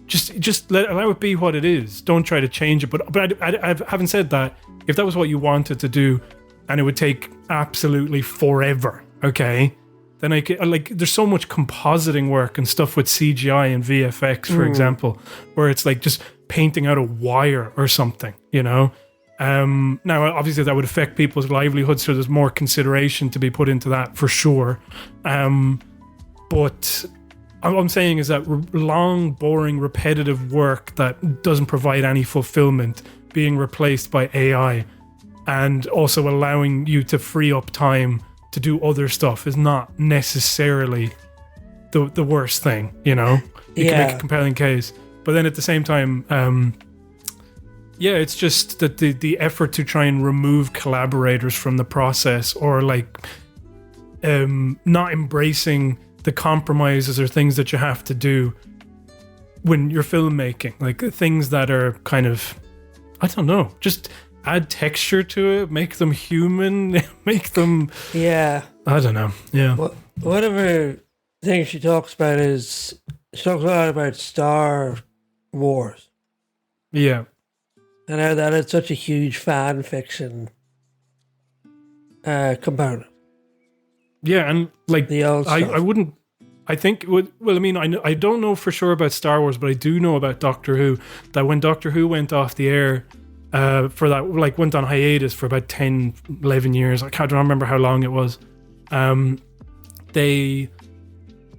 just allow it be what it is. Don't try to change it. But I having said that, if that was what you wanted to do, and it would take absolutely forever, okay, then I could, like, there's so much compositing work and stuff with CGI and VFX, for example, where it's like just painting out a wire or something, you know. Now, obviously, that would affect people's livelihoods, so there's more consideration to be put into that for sure. But what I'm saying is that long, boring, repetitive work that doesn't provide any fulfillment being replaced by AI and also allowing you to free up time to do other stuff is not necessarily the worst thing, you know? You can make a compelling case. But then at the same time, it's just that the effort to try and remove collaborators from the process, or like not embracing the compromises or things that you have to do when you're filmmaking, like things that are kind of, I don't know, just add texture to it, make them human, make them... Yeah. I don't know, yeah. One of her things she talks about is, she talks a lot about Star Wars. Yeah. And how that is such a huge fan fiction component. Yeah, and like, the old stuff. I wouldn't... I think, well, I mean, I don't know for sure about Star Wars, but I do know about Doctor Who, that when Doctor Who went off the air, for that, like, went on hiatus for about 10, 11 years, I can't remember how long it was, the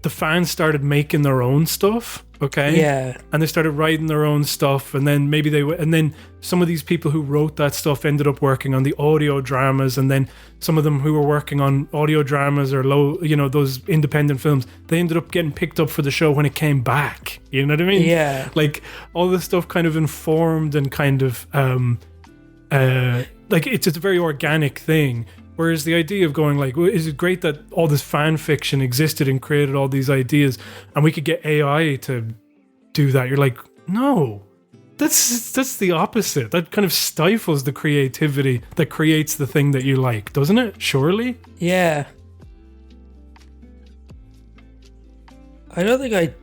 fans started making their own stuff, okay? Yeah. And they started writing their own stuff, and then then some of these people who wrote that stuff ended up working on the audio dramas, and then some of them who were working on audio dramas or those independent films, they ended up getting picked up for the show when it came back. You know what I mean? Yeah. Like, all this stuff kind of informed and kind of like, it's a very organic thing. Whereas the idea of going like, well, is it great that all this fan fiction existed and created all these ideas, and we could get AI to do that? You're like, no, that's the opposite. That kind of stifles the creativity that creates the thing that you like, doesn't it? Surely? Yeah. I don't think like,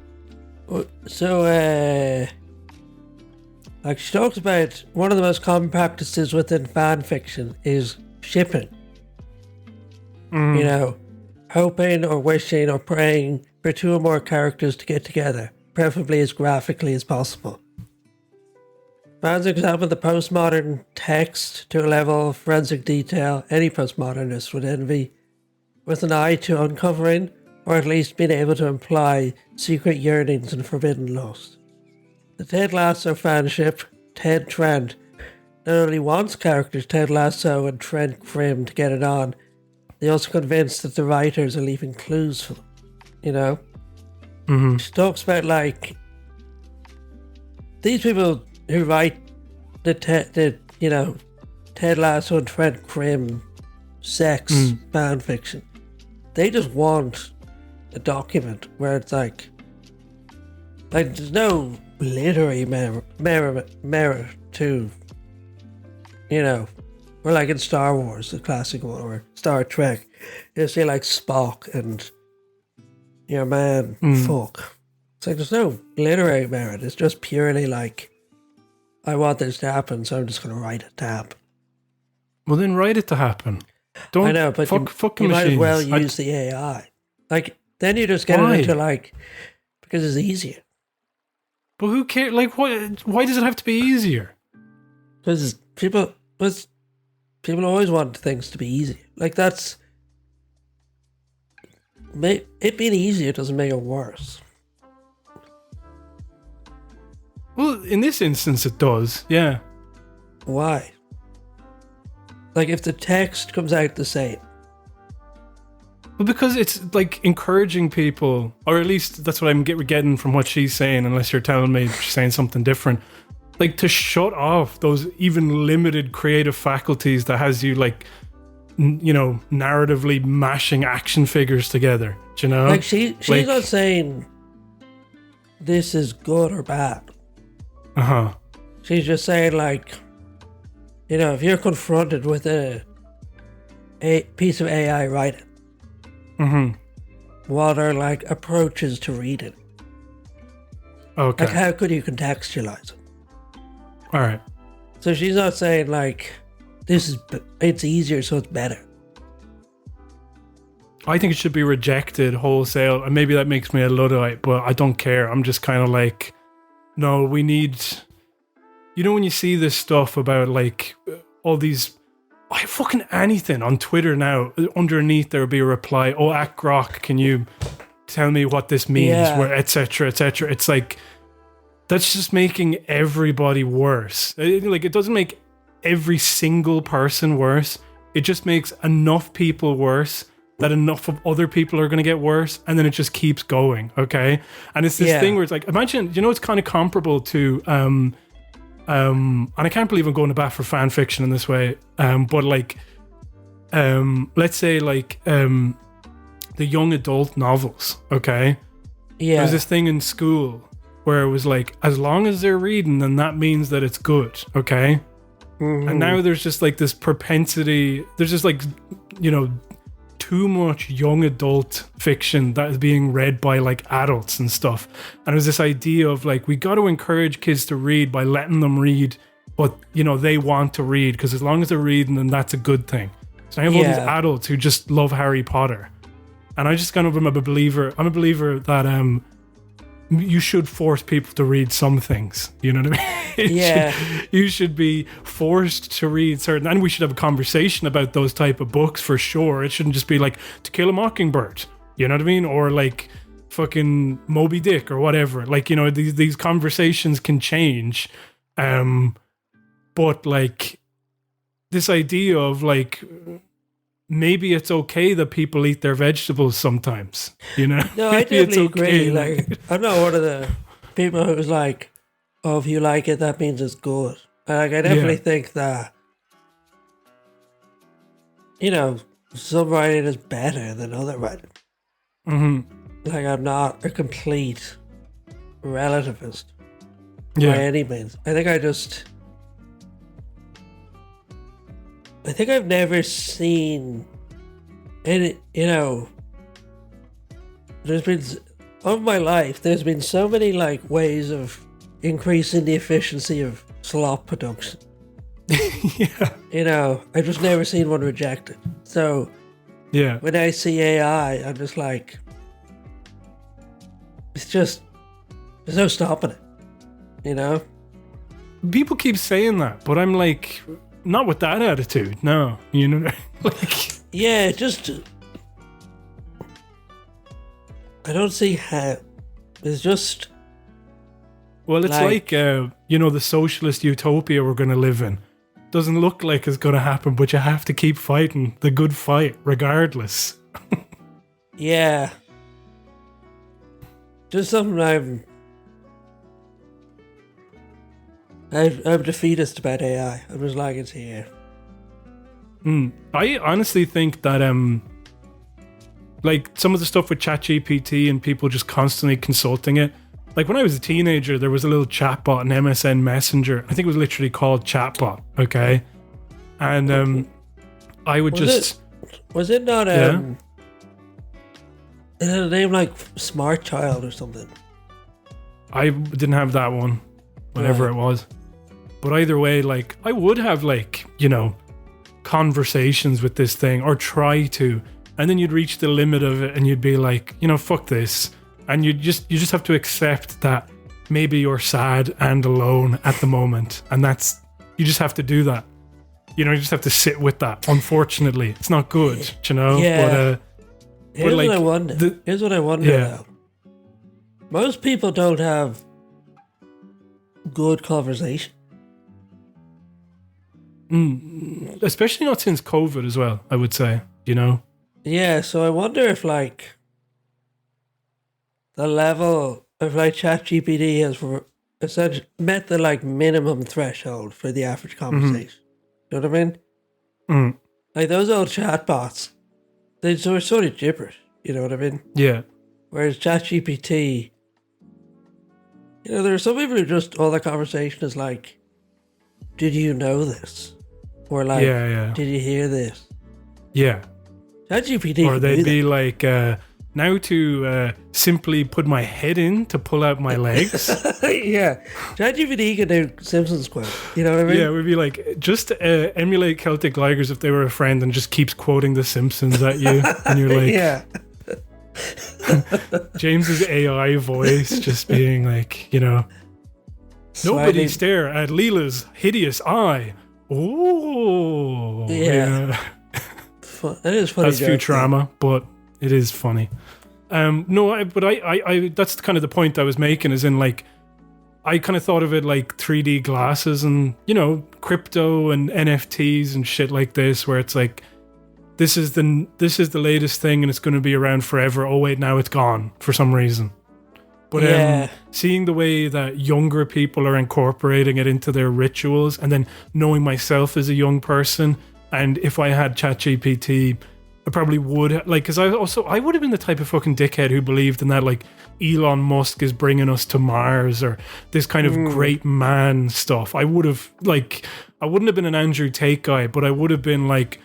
she talks about one of the most common practices within fan fiction is shipping. You know, hoping or wishing or praying for two or more characters to get together, preferably as graphically as possible. Fans examine the postmodern text to a level of forensic detail any postmodernist would envy, with an eye to uncovering, or at least being able to imply, secret yearnings and forbidden lust. The Ted Lasso fanship, Ted Trent, not only wants characters Ted Lasso and Trent Grimm to get it on, they also convinced that the writers are leaving clues for them, you know? Mm-hmm. She talks about, like, these people who write Ted Lasso and Trent Grimm sex fan fiction, they just want a document where it's like there's no literary merit to, you know, or like in Star Wars, the classic one, or Star Trek, you see like Spock and your man fuck. It's like there's no literary merit. It's just purely like, I want this to happen, so I'm just going to write it to happen. Well, then write it to happen. Don't, I know, but fuck you might as machines. well use the AI. Like, then you just get it into like, because it's easier. But who cares? Like, why does it have to be easier? Because people always want things to be easy. Like, that's... It being easier doesn't make it worse. Well, in this instance, it does, yeah. Why? Like, if the text comes out the same. Well, because it's, like, encouraging people, or at least that's what I'm getting from what she's saying, unless you're telling me she's saying something different. Like, to shut off those even limited creative faculties that has you, like, narratively mashing action figures together. Do you know? Like, she's not saying this is good or bad. Uh-huh. She's just saying, like, if you're confronted with a piece of AI writing, what are, like, approaches to read it? Okay. Like, how could you contextualize it? All right. So she's not saying, like, it's easier, so it's better. I think it should be rejected wholesale, and maybe that makes me a Luddite, but I don't care. I'm just kind of like, no, we need... when you see this stuff about, like, all these... fucking anything on Twitter now, underneath there will be a reply, at Grok, can you tell me what this means, etc., etc. It's like, that's just making everybody worse. It doesn't make every single person worse. It just makes enough people worse that enough of other people are going to get worse, and then it just keeps going. Okay, and it's this thing where it's like, imagine, it's kind of comparable to and I can't believe I'm going to bat for fan fiction in this way, but like let's say like the young adult novels. Okay, there's this thing in school where it was like, as long as they're reading, then that means that it's good. Okay. And now there's just like this propensity, there's just like, too much young adult fiction that is being read by like adults and stuff. And there's this idea of like, we got to encourage kids to read by letting them read what, they want to read, because as long as they're reading, then that's a good thing. So I have all these adults who just love Harry Potter. And I just kind of am a believer that you should force people to read some things. You know what I mean? You should be forced to read certain, and we should have a conversation about those type of books for sure. It shouldn't just be like To Kill a Mockingbird, you know what I mean? Or like fucking Moby Dick or whatever. Like, these conversations can change. But like this idea of like, maybe it's okay that people eat their vegetables sometimes, No, I totally agree. Like, I'm not one of the people who's like, oh, if you like it, that means it's good. Like, I definitely think that, some writing is better than other writing. Like, I'm not a complete relativist by any means. I think I've never seen any, there's been, of my life, there's been so many like ways of increasing the efficiency of slop production. I've just never seen one rejected. So when I see AI, I'm just like, there's no stopping it, People keep saying that, but I'm like, not with that attitude, no. Like, I don't see how. It's just. Well, it's like the socialist utopia we're going to live in. Doesn't look like it's going to happen, but you have to keep fighting the good fight regardless. Just something I'm defeatist about AI. I'm just like, it's here. I honestly think that like some of the stuff with ChatGPT and people just constantly consulting it. Like when I was a teenager, there was a little chatbot in MSN Messenger. I think it was literally called Chatbot. Okay, and I would was it not it had a name like Smart Child or something? I didn't have that one, whatever it was. But either way, like I would have like, conversations with this thing, or try to, and then you'd reach the limit of it and you'd be like, fuck this. And you just have to accept that maybe you're sad and alone at the moment. And you just have to do that. You just have to sit with that. Unfortunately, it's not good, Yeah. Here's like, what I wonder. Here's what I wonder about. Most people don't have good conversation. Especially not since COVID as well, I would say, Yeah, so I wonder if like the level of like ChatGPT has essentially met the like minimum threshold for the average conversation. You know what I mean? Like those old chatbots, they're sort of gibberish. You know what I mean? Yeah. Whereas ChatGPT, there are some people who just all their conversation is like, "Did you know this?" Or like, "Did you hear this?" Yeah. ChatGPT, or they'd be like, "Now to simply put my head in to pull out my legs." Yeah, ChatGPT can do Simpsons quote. You know what I mean? Yeah, we'd be like, just emulate Celtic Ligers if they were a friend, and just keeps quoting The Simpsons at you, and you're like, yeah. James's AI voice just being like, nobody stare at Leela's hideous eye. Oh, yeah. That is funny. That's Futurama, but it is funny. No, but I that's kind of the point I was making, is in like, I kind of thought of it like 3D glasses and, crypto and NFTs and shit like this, where it's like, this is the latest thing and it's going to be around forever. Oh wait, now it's gone for some reason. But seeing the way that younger people are incorporating it into their rituals, and then knowing myself as a young person, and if I had ChatGPT, I probably would, like, because I would have been the type of fucking dickhead who believed in that, like, Elon Musk is bringing us to Mars, or this kind of great man stuff. I would have, like, I wouldn't have been an Andrew Tate guy, but I would have been like,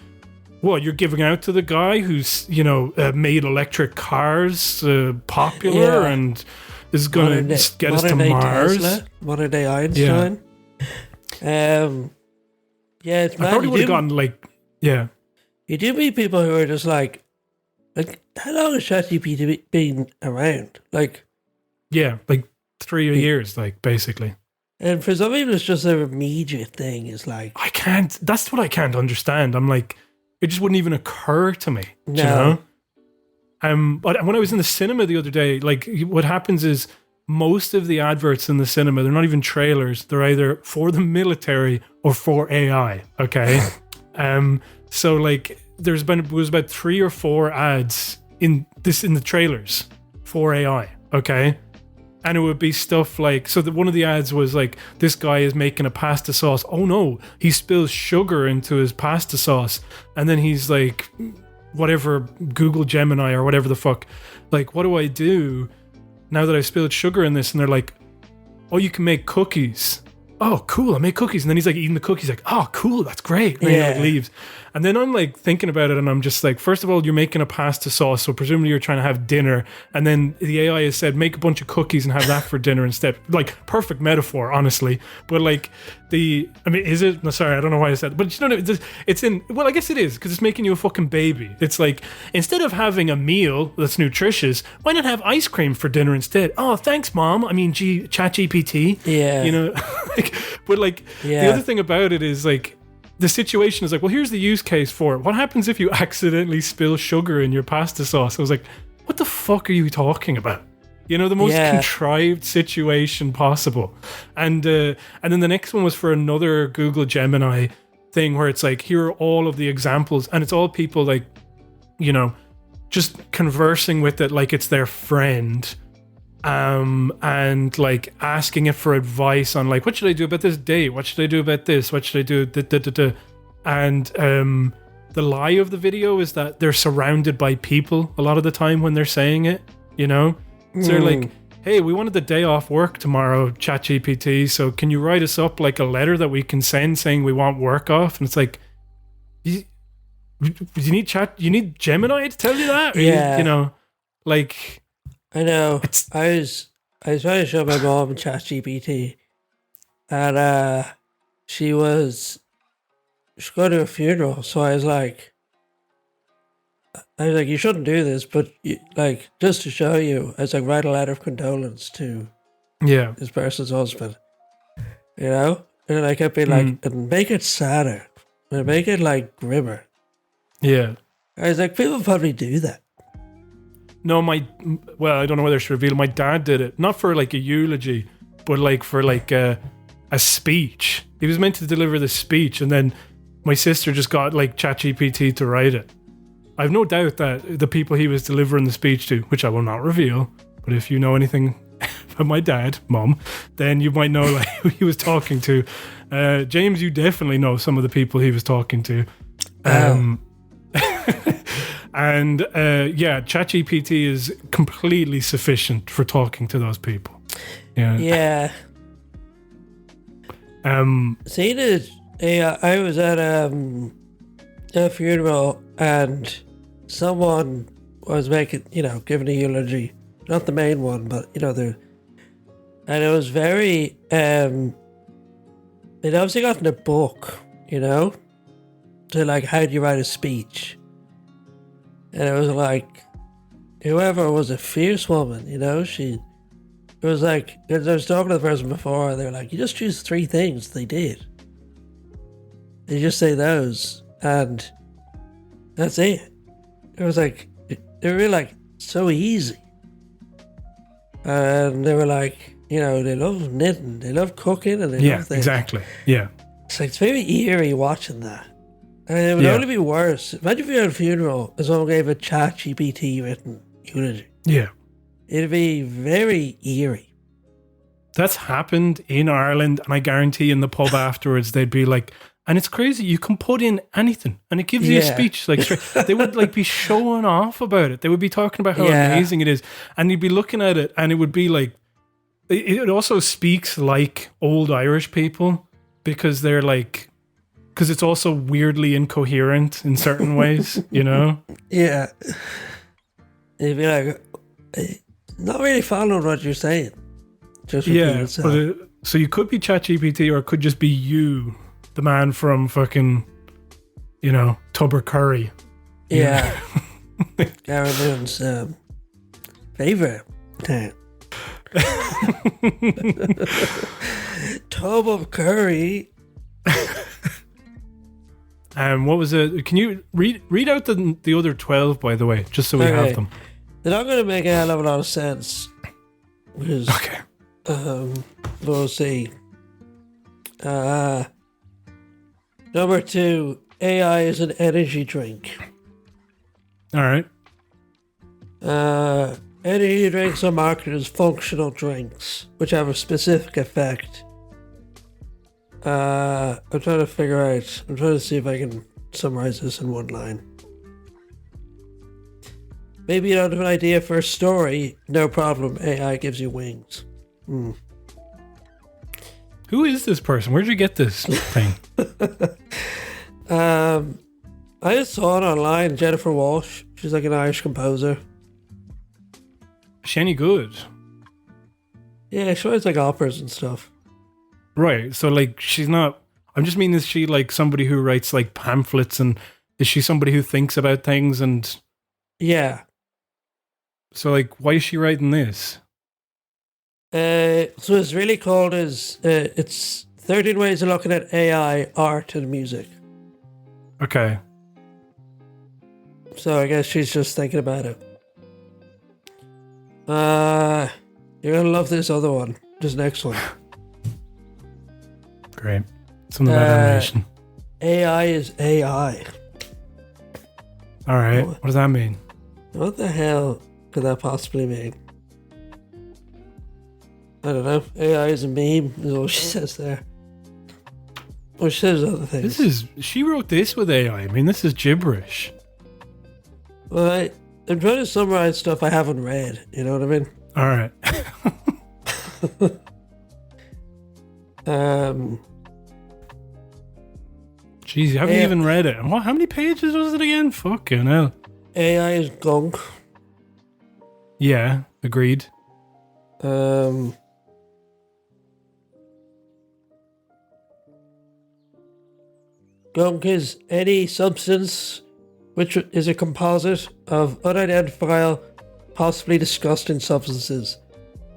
what, you're giving out to the guy who's, made electric cars popular and is going to get us to Mars? Tesla, modern day Einstein. It's I probably would have gotten, like, You do meet people who are just like, how long has ChatGPT been around? Like 3 years, like, basically. And for some people, it's just their immediate thing. It's like, that's what I can't understand. I'm like, it just wouldn't even occur to me. No. Do you know? But when I was in the cinema the other day, like, what happens is most of the adverts in the cinema, they're not even trailers. They're either for the military or for AI. Okay. So like there was about 3 or 4 ads in the trailers for AI. Okay. And it would be stuff like, so that one of the ads was like, this guy is making a pasta sauce. Oh no, he spills sugar into his pasta sauce. And then he's like, whatever, Google Gemini or whatever the fuck, like, what do I do now that I've spilled sugar in this? And they're like, oh, you can make cookies. Oh, cool, I make cookies. And then he's like eating the cookies, like, oh, cool, that's great. And he like leaves. And then I'm like thinking about it, and I'm just like, first of all, you're making a pasta sauce, so presumably you're trying to have dinner. And then the AI has said, make a bunch of cookies and have that for dinner instead. Like, perfect metaphor, honestly. But like, is it? No, sorry, I don't know why I said that. But it's in, well, I guess it is, because it's making you a fucking baby. It's like, instead of having a meal that's nutritious, why not have ice cream for dinner instead? Oh, thanks, Mom. I mean, ChatGPT. Yeah. The other thing about it is, like, the situation is like, well, here's the use case for it. What happens if you accidentally spill sugar in your pasta sauce? I was like, what the fuck are you talking about? The most contrived situation possible. And then the next one was for another Google Gemini thing where it's like, here are all of the examples, and it's all people like, just conversing with it like it's their friend. And like asking it for advice on like, what should I do about this date? What should I do about this? What should I do? And the lie of the video is that they're surrounded by people a lot of the time when they're saying it, So they're like, hey, we wanted the day off work tomorrow, ChatGPT, so can you write us up like a letter that we can send saying we want work off? And it's like, you need Gemini to tell you that? Or like... I know. I was trying to show my mom ChatGPT, and she's going to a funeral. So I was like, you shouldn't do this, but just to show you, I was like, write a letter of condolence to this person's husband, And I kept being like, and make it sadder, and make it like grimmer. Yeah. I was like, people probably do that. No, I don't know whether I should reveal. My dad did it, not for like a eulogy, but like for like a speech. He was meant to deliver the speech, and then my sister just got like ChatGPT to write it. I have no doubt that the people he was delivering the speech to, which I will not reveal, but if you know anything about my dad, Mum, then you might know like who he was talking to. James, you definitely know some of the people he was talking to. And ChatGPT is completely sufficient for talking to those people. Yeah. Seeing it, I was at a funeral and someone was making, giving a eulogy. Not the main one, but and it was very. They'd obviously gotten a book, to like how do you write a speech. And it was like, whoever was a fierce woman, it was like, I was talking to the person before, and they were like, you just choose 3 things. They did. You just say those, and that's it. It was like, they were really like, so easy. And they were like, they love knitting, they love cooking, and they love this. Exactly. Yeah. It's like, it's very eerie watching that. And it would only be worse. Imagine if you're at a funeral and someone gave a ChatGPT written eulogy. Yeah. It'd be very eerie. That's happened in Ireland, and I guarantee in the pub afterwards they'd be like, and it's crazy, you can put in anything and it gives you a speech. Like they would like be showing off about it. They would be talking about how amazing it is. And you'd be looking at it and it would be like, it also speaks like old Irish people because they're like, because it's also weirdly incoherent in certain ways, you know? Yeah. You'd be like, not really following what you're saying. Just but so you could be ChatGPT or it could just be you, the man from fucking, you know, Tubber Curry. Yeah. Gary Lynn's favourite town. Tub of curry. What was it? Can you read out the other 12, by the way, just so we have them? They're not going to make a hell of a lot of sense. Because, we'll see. Number 2, AI is an energy drink. All right. Energy drinks are marketed as functional drinks, which have a specific effect. I'm trying to see if I can summarize this in one line. Maybe you don't have an idea for a story. No problem. AI gives you wings. Who is this person? Where'd you get this thing? I just saw it online. Jennifer Walsh. She's like an Irish composer. Is she any good? Yeah, she writes like operas and stuff. Right. So like she's not. I'm just mean, is she like somebody who writes like pamphlets, and is she somebody who thinks about things and? Yeah. So like, why is she writing this? So it's really called as it's 13 ways of looking at AI, art, and music. Okay. So I guess she's just thinking about it. You're gonna love this other one. This next one. Great. Something about animation. AI is AI. All right. What does that mean? What the hell could that possibly mean? I don't know. AI is a meme, is all she says there. Or she says other things. She wrote this with AI. I mean, this is gibberish. Well, I'm trying to summarize stuff I haven't read. You know what I mean? All right. Jeez, you haven't even read it. What? How many pages was it again? Fucking hell. AI is gunk. Yeah, agreed. Gunk is any substance which is a composite of unidentifiable, possibly disgusting substances.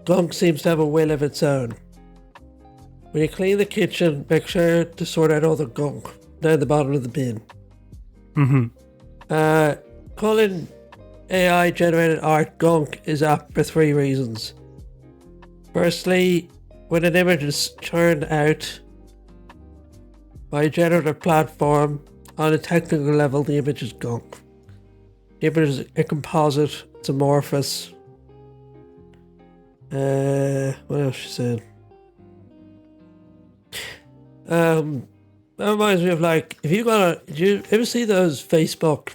Gunk seems to have a will of its own. When you clean the kitchen, make sure to sort out all the gunk down the bottom of the bin. Calling AI generated art gunk is apt for 3 reasons. Firstly, when an image is churned out by a generative platform, on a technical level, the image is gunk. The image is a composite, it's amorphous. What else she said? That reminds me of like, if you did you ever see those Facebook?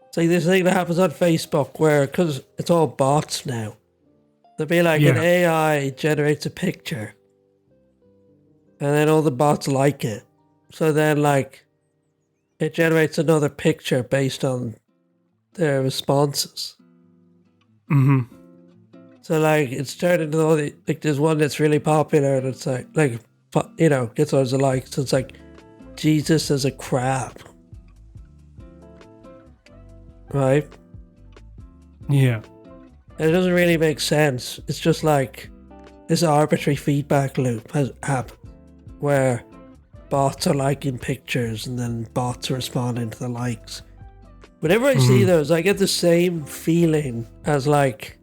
It's like this thing that happens on Facebook where, because it's all bots now, there'll be like an AI generates a picture and then all the bots like it. So then like, it generates another picture based on their responses. So like, it's turned into all the, like there's one that's really popular and it's like, you know, gets loads of likes. So it's like, Jesus as a crab. Right? Yeah. And it doesn't really make sense. It's just like, this arbitrary feedback loop has happened where bots are liking pictures and then bots are responding to the likes. Whenever I see those, I get the same feeling as like,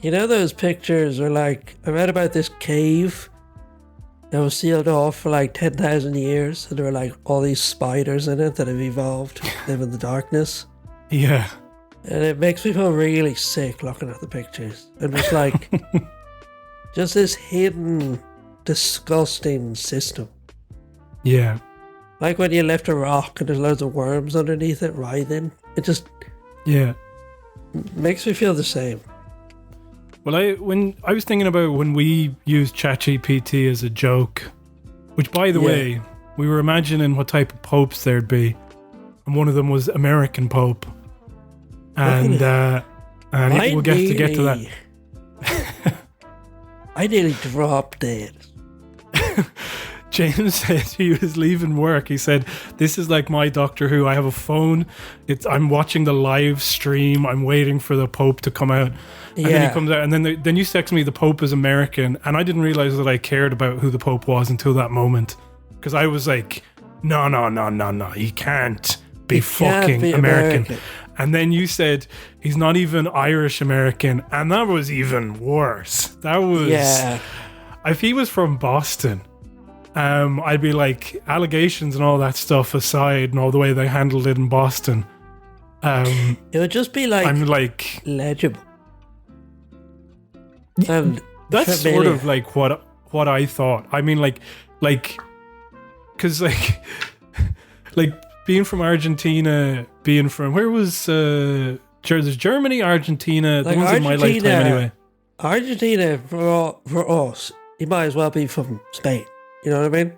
you know, those pictures are like, I read about this cave It was sealed off for like 10,000 years, and there were like all these spiders in it that have evolved to live in the darkness. Yeah. And it makes me feel really sick looking at the pictures. And it's like, just this hidden, disgusting system. Yeah. Like when you lift a rock and there's loads of worms underneath it writhing. It just makes me feel the same. Well, I was thinking about when we used ChatGPT as a joke, which, by the way, we were imagining what type of popes there'd be, and one of them was American Pope, and we'll get to that. I nearly dropped dead. James said he was leaving work. He said, "This is like my Doctor Who. I have a phone. I'm watching the live stream. I'm waiting for the Pope to come out." And then he comes out, and then you text me the Pope is American, and I didn't realize that I cared about who the Pope was until that moment, because I was like, no, he can't be fucking American. And then you said he's not even Irish American, and that was even worse. That was if he was from Boston. I'd be like, allegations and all that stuff aside, and all the way they handled it in Boston. It would just be like, I'm like legible. And that's familiar. sort of like what I thought. I mean, like, because like being from Argentina, being from where was there's Germany, Argentina, like the ones in my lifetime anyway. Argentina for us, you might as well be from Spain. You know what I mean?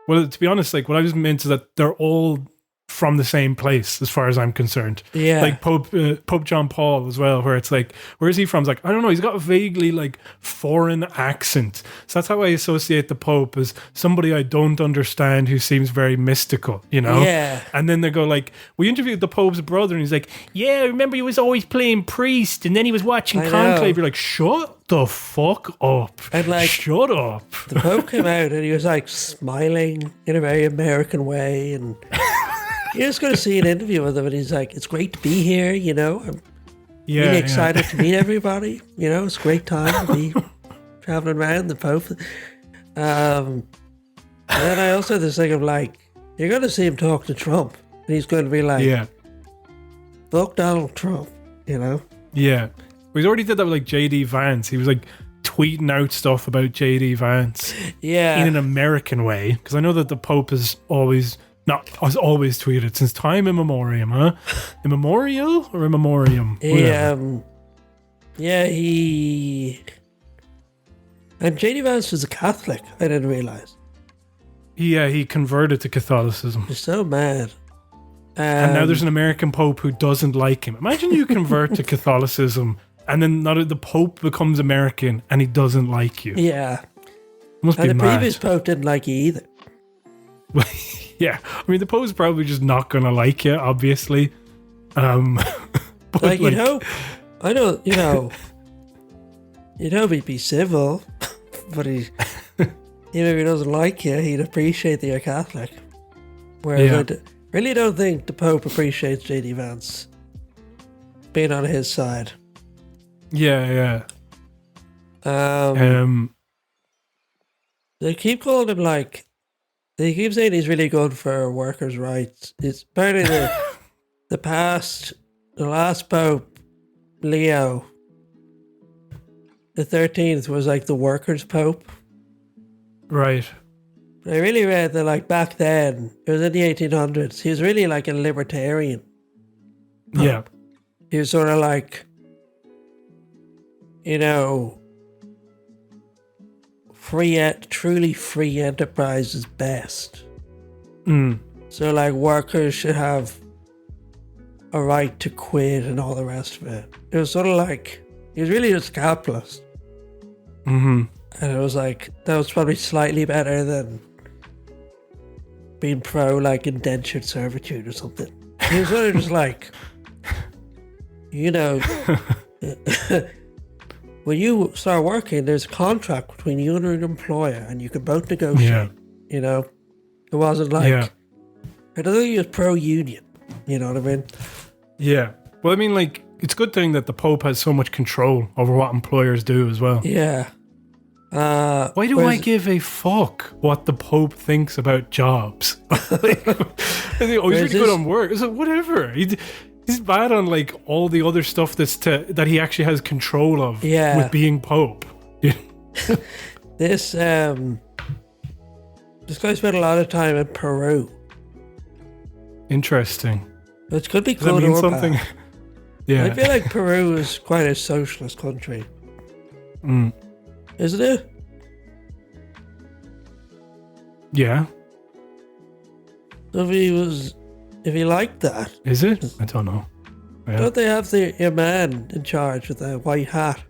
Well, to be honest, like what I was meant is that they're all from the same place, as far as I'm concerned. Yeah. Like Pope John Paul as well, where it's like, where is he from? It's like, I don't know, he's got a vaguely like foreign accent. So that's how I associate the Pope as somebody I don't understand who seems very mystical, you know? Yeah. And then they go like, we interviewed the Pope's brother, and he's like, yeah, I remember he was always playing priest, and then he was watching Conclave. You're like, shut the fuck up. And like, shut up. The Pope came out and he was like smiling in a very American way, and you're just going to see an interview with him, and he's like, it's great to be here, you know. I'm really excited to meet everybody. You know, it's a great time to be traveling around the Pope. And then I also had this thing of like, you're going to see him talk to Trump, and he's going to be like, fuck Donald Trump, you know? Yeah. He's already did that with like JD Vance. He was like tweeting out stuff about JD Vance in an American way, because I know that the Pope has always tweeted since time immemorial, huh? Immemorial or immemorium? He and JD Vance was a Catholic. I didn't realize. He converted to Catholicism. He's so mad. And now there's an American Pope who doesn't like him. Imagine you convert to Catholicism, and then the Pope becomes American and he doesn't like you. Yeah. Must and be the mad. previous Pope didn't like you either. Yeah, I mean, the Pope's probably just not going to like you, obviously. But like, you'd hope. I know, you'd hope he'd be civil, but even if he doesn't like you, he'd appreciate that you're Catholic. Whereas I really don't think the Pope appreciates JD Vance being on his side. Yeah. They keep calling him like, they keep saying he's really good for workers' rights. It's apparently the last Pope, Leo the 13th, was like the workers' Pope. Right. But I really read that like back then, it was in the 1800s, he was really like a libertarian Pope. Yeah. He was sort of like, truly free enterprise is best. So like workers should have a right to quit and all the rest of it. It was sort of like, he was really just a capitalist. And it was like, that was probably slightly better than being pro like indentured servitude or something. He was sort of just like, when you start working, there's a contract between you and your employer, and you can both negotiate. It wasn't like, I don't think he was pro-union. You know what I mean? Yeah. Well, I mean, like, it's a good thing that the Pope has so much control over what employers do as well. Yeah. Why do I give a fuck what the Pope thinks about jobs? Like, he's really good on work. It's like, whatever. He's bad on like all the other stuff that he actually has control of with being Pope. This guy spent a lot of time in Peru. Interesting. Which could be Does that good mean or something? bad. Yeah. I feel like Peru is quite a socialist country. Isn't it? Yeah. So if he liked that. Is it? I don't know. Yeah. Don't they have your man in charge with the white hat?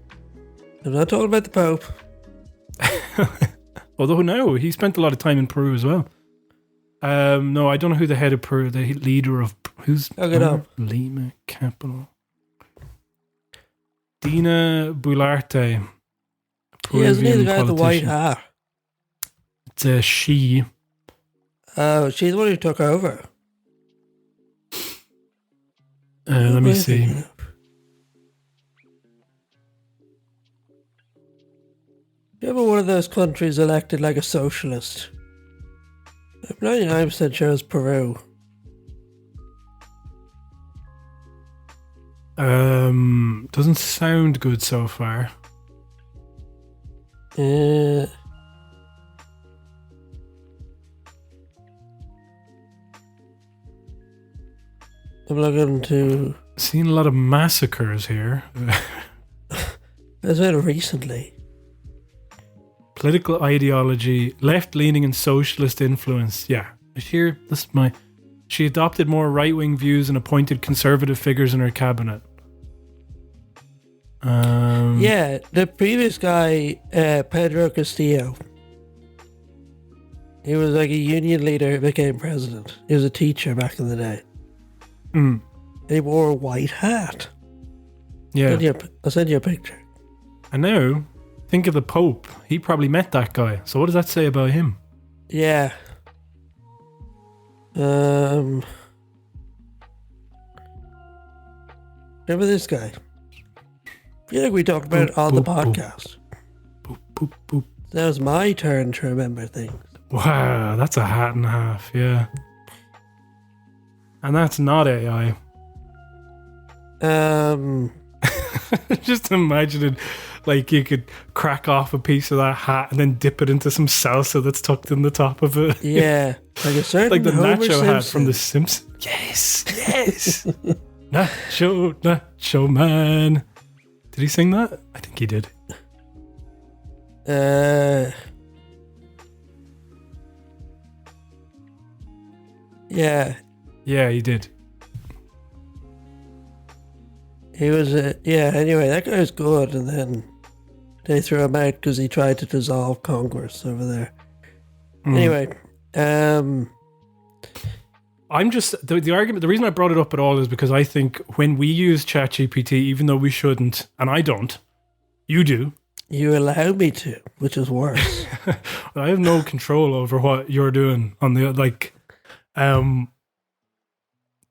I'm not talking about the Pope. Although no, he spent a lot of time in Peru as well. No, I don't know who the head of Peru, the leader of who's Look it up. Lima capital. Dina Boluarte. He isn't he the guy with the white hat? It's a she. Oh, she's the one who took over. Let me see. You ever one of those countries elected like a socialist? I'm 99% sure it's Peru. Doesn't sound good so far. I'm looking to... Seen a lot of massacres here. That's been recently. Political ideology, left-leaning and socialist influence. Yeah, here, this is my... She adopted more right-wing views and appointed conservative figures in her cabinet. Yeah, the previous guy, Pedro Castillo, he was like a union leader who became president. He was a teacher back in the day. He wore a white hat. Yeah. I'll send you a picture. And now, think of the Pope. He probably met that guy. So what does that say about him? Yeah. Remember this guy? I feel like we talked about it on the podcast. Boop, boop, boop. Now it's my turn to remember things. Wow, that's a hat and a half, yeah. And that's not AI. Just imagine it, like you could crack off a piece of that hat and then dip it into some salsa that's tucked in the top of it. Yeah, like a certain like the Homer nacho Simpson. hat from The Simpsons. Yes. Nacho man. Did he sing that? I think he did. Yeah. Yeah, he did. He was, anyway, that guy was good, and then they threw him out because he tried to dissolve Congress over there. Anyway, I'm just, the argument, the reason I brought it up at all is because I think when we use ChatGPT, even though we shouldn't, and I don't, you do. You allow me to, which is worse. I have no control over what you're doing on the, like,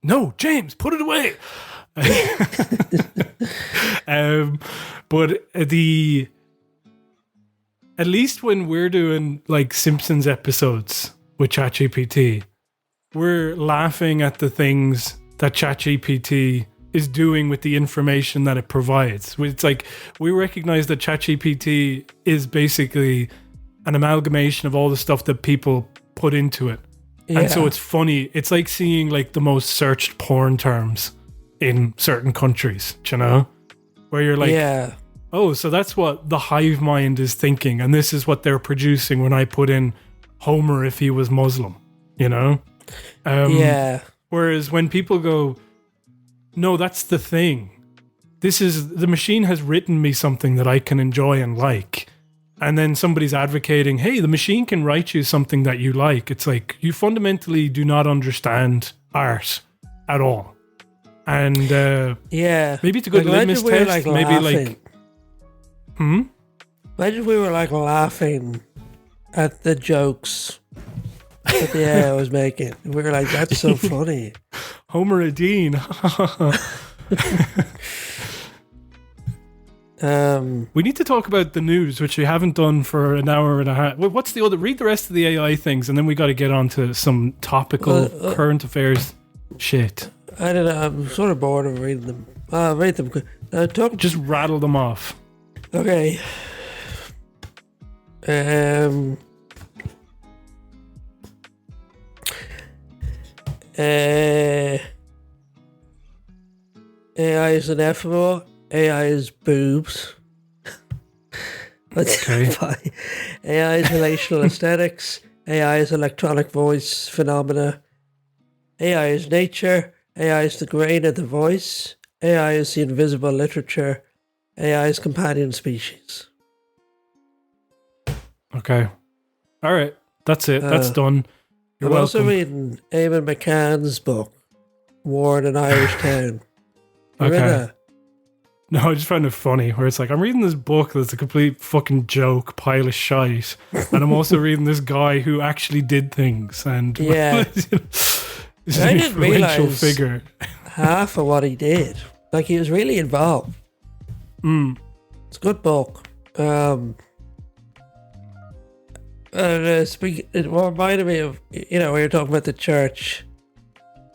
no, James, put it away. But at least when we're doing like Simpsons episodes with ChatGPT, we're laughing at the things that ChatGPT is doing with the information that it provides. It's like we recognize that ChatGPT is basically an amalgamation of all the stuff that people put into it. Yeah. And so it's funny. It's like seeing like the most searched porn terms in certain countries, you know, where you're like, oh, so that's what the hive mind is thinking, and this is what they're producing when I put in Homer if he was Muslim, you know? Whereas when people go, no, that's the thing. The machine has written me something that I can enjoy and like. And then somebody's advocating, hey, the machine can write you something that you like. It's like, you fundamentally do not understand art at all. And maybe it's a good litmus test. Like maybe laughing. Imagine if we were like laughing at the jokes that the AI was making. We were like, that's so funny. Homer Dean. We need to talk about the news, which we haven't done for an hour and a half. What's the other? Read the rest of the AI things, and then we got to get on to some topical current affairs shit. I don't know. I'm sort of bored of reading them. Read them. Just rattle them off. Okay. AI is ineffable. AI is boobs. Okay. AI is relational aesthetics. AI is electronic voice phenomena. AI is nature. AI is the grain of the voice. AI is the invisible literature. AI is companion species. Okay. All right. That's it. That's done. You're I'm welcome. also reading Eamon McCann's book, War in an Irish Town. You read that? No, I just found it funny where it's like, I'm reading this book that's a complete fucking joke, pile of shite. And I'm also reading this guy who actually did things. And Yeah. is I an didn't influential realise figure. half of what he did. Like, he was really involved. It's a good book. It reminded me of, we were talking about the church.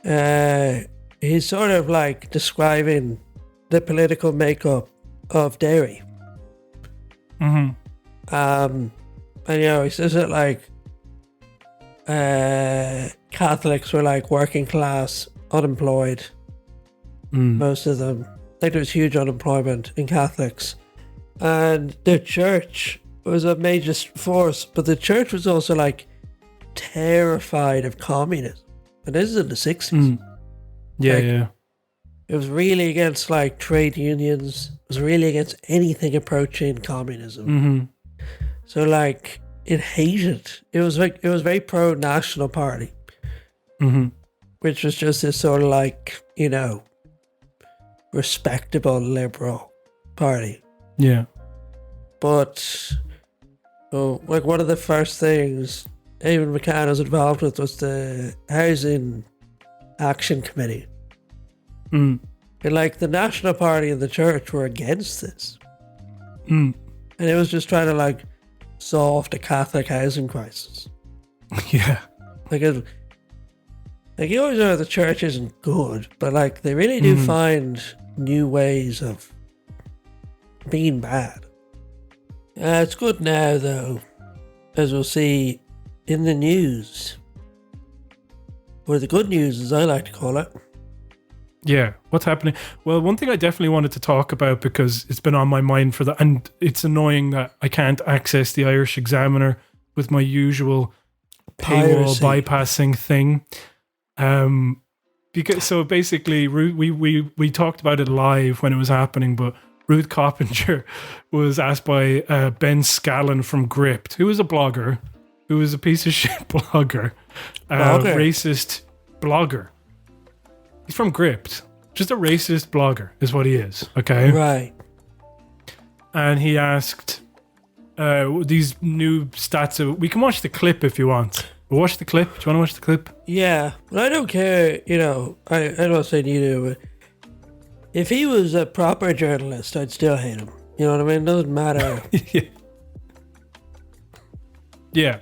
He's sort of like describing the political makeup of Derry. Mm-hmm. And he says that like Catholics were like working class, unemployed. Most of them. Like, there was huge unemployment in Catholics. And the church was a major force, but the church was also like terrified of communism. And this is in the 60s. Yeah. It was really against like trade unions. It was really against anything approaching communism. Mm-hmm. So like it hated. It was very pro National Party, which was just this sort of like respectable liberal party. Yeah. But like one of the first things Eamon McCann was involved with was the Housing Action Committee. And like the National Party and the church were against this. And it was just trying to like solve the Catholic housing crisis. Yeah. Like you always know the church isn't good, but like they really do find new ways of being bad. It's good now though, as we'll see in the news. Or the good news, as I like to call it. Yeah, what's happening? Well, one thing I definitely wanted to talk about, because it's been on my mind for that, and it's annoying that I can't access the Irish Examiner with my usual paywall bypassing thing. Because so basically, we talked about it live when it was happening, but Ruth Coppinger was asked by Ben Scallon from Gript, who is a blogger, who is a piece of shit blogger, racist blogger. He's from Gript. Just a racist blogger is what he is, okay? Right. And he asked these new stats. We can watch the clip if you want. We'll watch the clip. Do you want to watch the clip? Yeah, but I don't care, I'm not saying you do, but if he was a proper journalist, I'd still hate him. You know what I mean? It doesn't matter. Yeah.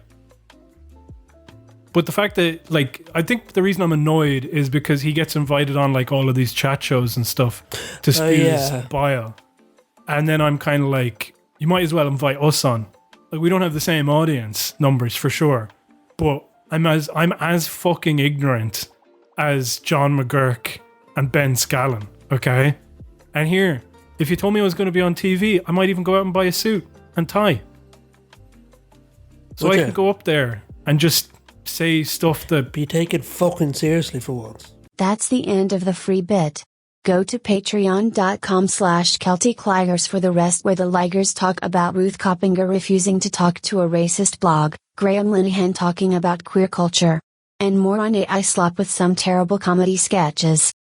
But the fact that, like, I think the reason I'm annoyed is because he gets invited on, like, all of these chat shows and stuff to spew his bile. And then I'm kind of like, you might as well invite us on. Like, we don't have the same audience numbers for sure. But I'm as fucking ignorant as John McGurk and Ben Scallon, okay? And here, if you told me I was going to be on TV, I might even go out and buy a suit and tie. So I can go up there and just say stuff that... Be taken fucking seriously for once. That's the end of the free bit. Go to patreon.com/CelticLigers for the rest, where the Ligers talk about Ruth Coppinger refusing to talk to a racist blog, Graham Linehan talking about queer culture, and more on AI slop with some terrible comedy sketches.